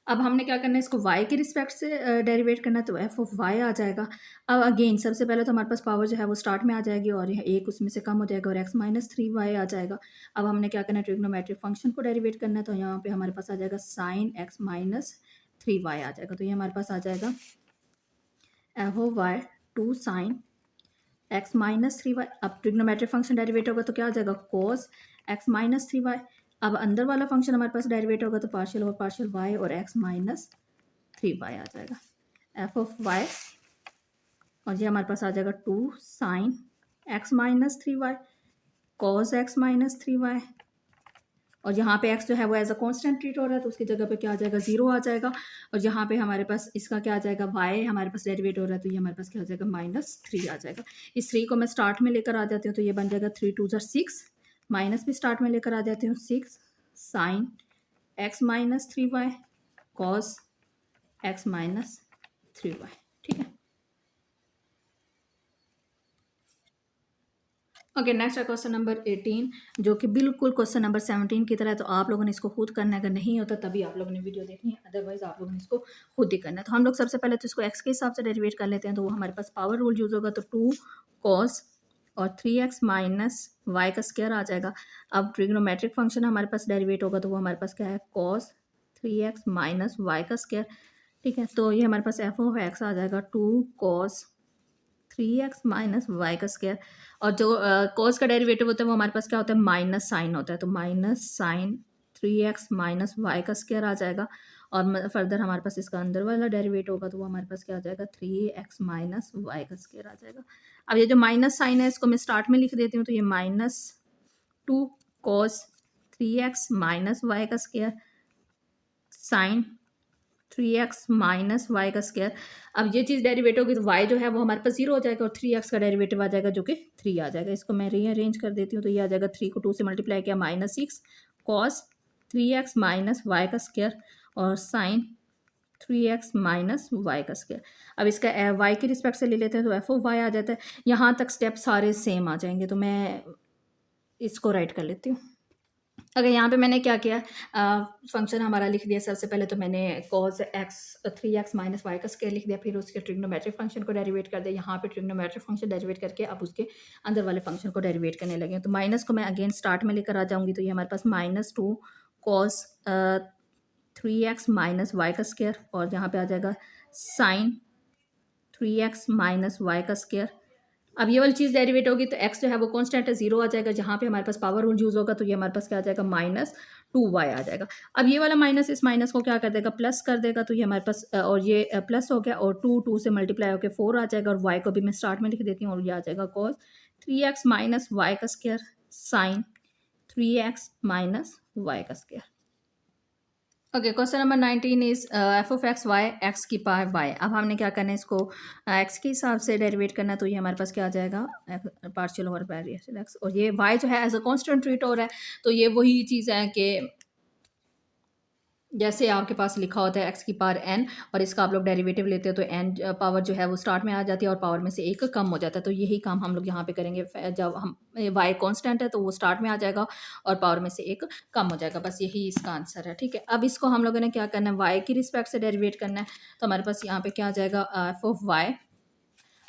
अब हमने क्या करना है, इसको y के रिस्पेक्ट से डेरिवेट करना है, तो f ऑफ y आ जाएगा। अब अगेन सबसे पहले तो हमारे पास पावर जो है वो स्टार्ट में आ जाएगी, और यह एक उसमें से कम हो जाएगा, और x माइनस 3y आ जाएगा। अब हमने क्या करना है, ट्रिग्नोमेट्रिक फंक्शन को डेरिवेट करना है, तो यहाँ पे हमारे पास आ जाएगा साइन x माइनस 3y आ जाएगा। तो ये हमारे पास आ जाएगा f of y two sine x minus 3y। अब ट्रिग्नोमेट्रिक फंक्शन डेरिवेट होगा तो क्या आ जाएगा, कोस x माइनस 3y। अब अंदर वाला फंक्शन हमारे पास डेरिवेट होगा, तो पार्शियल और पार्शियल y, और x माइनस 3y आ जाएगा, f ऑफ y। और ये हमारे पास आ जाएगा two sine x minus 3y cos x minus 3y। और यहाँ पे x जो है वो एज अ कांस्टेंट ट्रीट हो रहा है, तो उसकी जगह पे क्या आ जाएगा, 0 आ जाएगा। और यहाँ पे हमारे पास इसका क्या आ जाएगा, y हमारे पास डेरिवेट हो रहा है, तो ये हमारे पास क्या आ जाएगा, -3 आ जाएगा। इस 3 को मैं स्टार्ट में लेकर आ जाती हूँ, तो ये बन जाएगा 3 2 6, माइनस भी स्टार्ट में लेकर आ जाती हूँ, 6 sine x minus 3y cos x minus 3y। ठीक है, ओके, नेक्स्ट है क्वेश्चन नंबर 18, जो कि बिल्कुल क्वेश्चन नंबर 17 की तरह है। तो आप लोगों ने इसको खुद करना है, अगर नहीं होता तभी आप लोगों ने वीडियो देखनी है, अदरवाइज आप लोगों ने इसको खुद ही करना है। तो हम लोग सबसे पहले तो इसको x के हिसाब से डेरिवेट कर लेते हैं, तो वो हमारे पास पावर रूल यूज़ होगा, तो 2 कॉस और 3x माइनस वाई का स्क्वायर आ जाएगा। अब ट्रिग्नोमेट्रिक फंक्शन हमारे पास डेरिवेट होगा, तो वो हमारे पास क्या है, कॉस 3x माइनस वाई का स्क्वायर। ठीक है, तो ये हमारे पास एफ ऑफ एक्स आ जाएगा 2 कॉस 3x माइनस वाई का स्क्वायर। और जो कॉस का डेरिवेटिव होता है वो हमारे पास क्या होता है, माइनस साइन होता है, तो minus sine 3x minus y का स्क्वायर आ जाएगा। और फर्दर हमारे पास इसका अंदर वाला डेरिवेटिव होगा, तो वो हमारे पास क्या आ जाएगा, 3x माइनस वाई का स्क्वायर आ जाएगा। अब ये जो माइनस साइन है, इसको मैं स्टार्ट में लिख देती हूँ, तो ये -2 कॉस 3x माइनस वाई का square sine 3x minus y का स्क्वायर। अब ये चीज़ डेरिवेटिव होगी, तो y जो है वो हमारे पास 0 हो जाएगा, और 3x का डेरिवेटिव आ जाएगा, जो कि 3 आ जाएगा। इसको मैं रीअरेंज कर देती हूँ, तो ये आ जाएगा 3 को 2 से मल्टीप्लाई किया, -6 कॉस 3x माइनस वाई का स्क्वायर और साइन 3x माइनस वाई का स्क्वायर। अब इसका y के रिस्पेक्ट से ले लेते हैं, तो एफ ऑफ वाई आ जाता है। यहाँ तक स्टेप सारे सेम आ जाएंगे, तो मैं इसको राइट कर लेती हूँ। अगर यहाँ पे मैंने क्या किया, फंक्शन हमारा लिख दिया। सबसे पहले तो मैंने cos x 3x minus y का स्क्वायर लिख दिया, फिर उसके ट्रिग्नोमेट्रिक फंक्शन को डेरिवेट कर दिया। यहाँ पे ट्रिग्नोमेट्रिक फंक्शन डेरिवेट करके अब उसके अंदर वाले फंक्शन को डेरिवेट करने लगे। तो माइनस को मैं अगेन स्टार्ट में लेकर आ जाऊँगी, तो ये हमारे पास -2 कॉस 3x माइनस वाई का स्क्वायर, और यहाँ पे आ जाएगा साइन 3x माइनस वाई का स्क्वायर। अब ये वाली चीज़ डेरिवेट होगी, तो x जो है वो कांस्टेंट है, 0 आ जाएगा। जहाँ पे हमारे पास पावर रूल यूज़ होगा, तो ये हमारे पास क्या आ जाएगा, -2y आ जाएगा। अब ये वाला माइनस इस माइनस को क्या कर देगा, प्लस कर देगा, तो ये हमारे पास और ये प्लस हो गया, और 2 से मल्टीप्लाई होकर 4 आ जाएगा, और y को भी मैं स्टार्ट में लिख देती हूँ, और ये आ जाएगा कॉस 3x माइनस वाई का square sine 3x minus y का square. Okay, question number 19 is f of x y x की पावर वाई। अब हमने क्या करना है, इसको एक्स के हिसाब से डेरिवेट करना है, तो ये हमारे पास क्या आ जाएगा, पार्शियल ओवर पार्शियल एक्स। और ये वाई जो है एज अ कांस्टेंट ट्रीट हो रहा है, तो ये वही चीज़ है कि जैसे आपके पास लिखा होता है एक्स की पावर n, और इसका आप लोग डेरिवेटिव लेते हो, तो n पावर जो है वो स्टार्ट में आ जाती है, और पावर में से एक कम हो जाता है। तो यही काम हम लोग यहाँ पे करेंगे। जब हम y कांस्टेंट है, तो वो स्टार्ट में आ जाएगा, और पावर में से एक कम हो जाएगा। बस यही इसका आंसर है। ठीक है, अब इसको हम लोगों ने क्या करना है, y की रिस्पेक्ट से डेरिवेट करना है। तो हमारे पास यहाँ पे क्या आ जाएगा, एफ ऑफ वाई।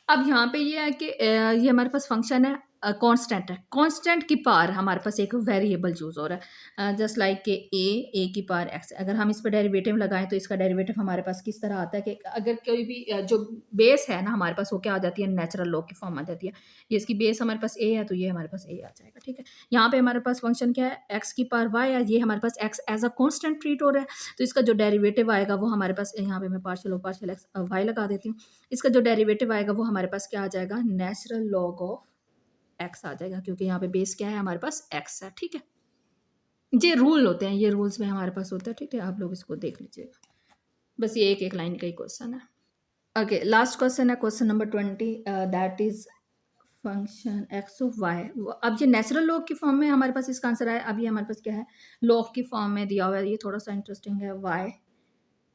अब यहाँ पे ये है कि ये हमारे पास फंक्शन है, कांस्टेंट है, कांस्टेंट की पार हमारे पास एक वेरिएबल यूज़ हो रहा है, जस्ट लाइक कि ए की पार एक्स। अगर हम इस पे डेरिवेटिव लगाएं तो इसका डेरिवेटिव हमारे पास किस तरह आता है कि अगर कोई भी जो बेस है ना हमारे पास वो क्या आ जाती है, नेचुरल लॉग की फॉर्म आ जाती है। ये इसकी बेस हमारे पास ए है तो ये हमारे पास ए आ जाएगा, ठीक है। यहाँ पे हमारे पास फंक्शन क्या है, एक्स की पार वाई है, ये हमारे पास x as a constant treat हो रहा है, तो इसका जो डेरिवेटिव आएगा वो हमारे पास, यहाँ पे मैं पार्शियल एक्स वाई लगा देती हूँ। इसका जो डेरिवेटिव आएगा वो हमारे पास क्या आ जाएगा, नेचुरल लॉग ऑफ एक्स आ जाएगा, क्योंकि यहाँ पे बेस क्या है हमारे पास एक्स है, ठीक है। ये रूल होते हैं, ये रूल्स में हमारे पास होता है, ठीक है। आप लोग इसको देख लीजिएगा, बस ये एक एक लाइन का ही क्वेश्चन है। ओके, लास्ट क्वेश्चन है question number 20, that is function x of y. अब ये नेचुरल लॉग की फॉर्म में हमारे पास इसका आंसर है, अब ये हमारे पास क्या है, लॉग की फॉर्म में दिया हुआ है। ये थोड़ा सा इंटरेस्टिंग है, वाई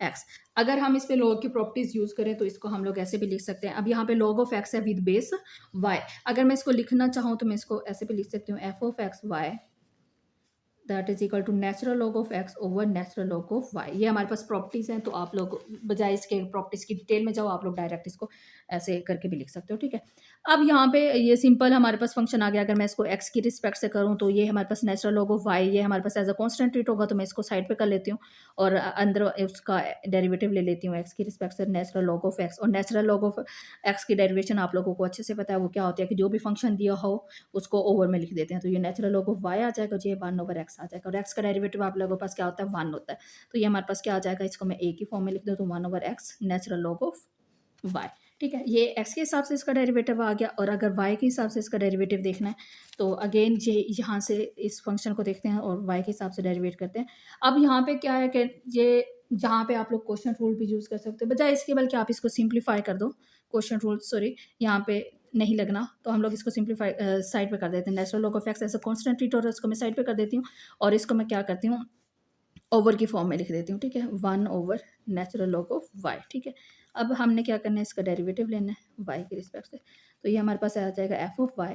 एक्स। अगर हम इस पे लॉग की प्रॉपर्टीज यूज करें तो इसको हम लोग ऐसे भी लिख सकते हैं। अब यहाँ पे लॉग ऑफ एक्स है विद बेस वाई। अगर मैं इसको लिखना चाहूँ तो मैं इसको ऐसे भी लिख सकती हूँ, f of x y that is equal to natural log of x over natural log of y. ये हमारे पास प्रॉपर्टीज हैं, तो आप लोग बजाय इसके प्रॉपर्टीज की डिटेल में जाओ, आप लोग डायरेक्ट इसको ऐसे करके भी लिख सकते हो, ठीक है। अब यहाँ पे ये सिंपल हमारे पास फंक्शन आ गया। अगर मैं इसको एक्स की रिस्पेक्ट से करूँ तो ये हमारे पास नेचुरल लॉग ऑफ वाई, ये हमारे पास एज अ कॉन्स्टेंट ट्रीट होगा, तो मैं इसको साइड पे कर लेती हूँ और अंदर उसका डेरिवेटिव ले लेती हूँ एक्स की रिस्पेक्ट से, नेचुरल लॉग ऑफ एक्स। और नेचुरल लॉग ऑफ एक्स की डेरिवेशन आप लोगों को अच्छे से पता है, वो क्या होती है कि जो भी फंक्शन दिया हो उसको ओवर में लिख देते हैं। तो ये नेचुरल लॉग ऑफ वाई आ जाएगा, जो ये 1/x आ जाएगा, और एक्स का डेरिवेटिव आप लोगों के पास क्या होता है, 1 होता है। तो ये हमारे पास क्या आ जाएगा, इसको मैं ए की फॉर्म में लिख दूँ तो 1/x natural log of Y, ठीक है। ये एक्स के हिसाब से इसका डेरिवेटिव आ गया, और अगर वाई के हिसाब से इसका डेरिवेटिव देखना है तो अगेन ये यहाँ से इस फंक्शन को देखते हैं और वाई के हिसाब से डेरिवेट करते हैं। अब यहाँ पे क्या है कि ये जहाँ पे आप लोग क्वेश्चन रूल भी यूज़ कर सकते हो बजाय इसके, बल्कि आप इसको सिंप्लीफाई कर दो। क्वेश्चन रूल सॉरी यहाँ पे नहीं लगना, तो हम लोग इसको सिंप्लीफाई साइड पे कर देते हैं। नेचुरल लॉग ऑफ एक्स ऐसा कॉन्स्टेंट ट्रीट और इसको मैं साइड पे कर देती हूँ, और इसको मैं क्या करती हूँ, ओवर की फॉर्म में लिख देती हूँ, ठीक है। 1/, नेचुरल लॉग ऑफ वाई, ठीक है। अब हमने क्या करना है, इसका डेरिवेटिव लेना है वाई के रिस्पेक्ट से, तो ये हमारे पास आ जाएगा एफ ऑफ वाई,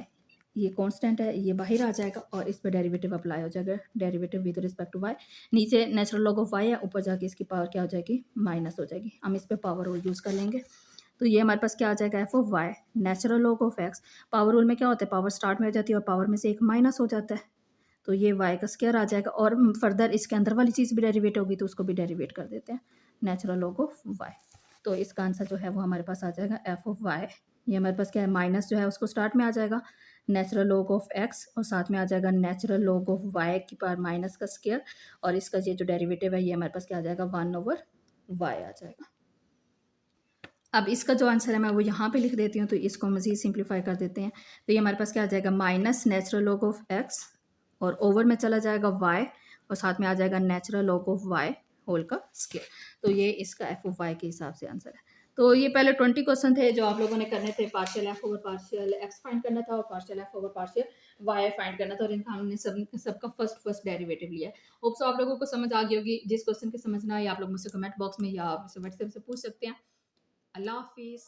ये कांस्टेंट है, ये बाहर आ जाएगा और इस पर डेरिवेटिव अप्लाई हो जाएगा, derivative with respect to y. नीचे नेचुरल लॉग ऑफ वाई है, ऊपर जाके इसकी पावर क्या हो जाएगी, माइनस हो जाएगी। हम इस पर पावर रूल यूज़ कर लेंगे, तो ये हमारे पास क्या आ जाएगा, f of y natural log of x. Power rule में क्या होता है, पावर स्टार्ट में हो जाती है और पावर में से एक माइनस हो जाता है, तो ये वाई का स्क्वायर आ जाएगा। और फर्दर इसके अंदर वाली चीज़ भी डेरिवेट होगी तो उसको भी डेरिवेट कर देते हैं, नेचुरल लॉग ऑफ वाई। तो इसका आंसर जो है वो हमारे पास आ जाएगा एफ ऑफ वाई। ये हमारे पास क्या है, माइनस जो है उसको स्टार्ट में आ जाएगा, नेचुरल लॉग ऑफ एक्स, और साथ में आ जाएगा नेचुरल लॉग ऑफ वाई की पावर माइनस का स्क्वायर, और इसका ये जो डेरिवेटिव है ये हमारे पास क्या आ जाएगा, 1/y आ जाएगा। अब इसका जो आंसर है मैं वो यहाँ पे लिख देती हूँ, तो इसको मज़ीद सिंप्लीफाई कर देते हैं। तो ये हमारे पास क्या आ जाएगा, minus natural log of x, और ओवर में चला जाएगा वाई, और साथ में आ जाएगा natural log of y whole का स्क्वायर। तो ये इसका एफ ऑफ वाई के हिसाब से आंसर है। तो ये पहले 20 क्वेश्चन थे जो आप लोगों ने करने थे, partial f over partial x find करना था और partial f over partial y find करना था, और इनका हमने सबका फर्स्ट डेरिवेटिव लिया है। होप सो आप लोगों को समझ आ गई होगी। जिस क्वेश्चन की समझना है आप लोग मुझसे कमेंट बॉक्स में या मुझसे व्हाट्सएप से पूछ सकते हैं। अल्लाह हाफिज़।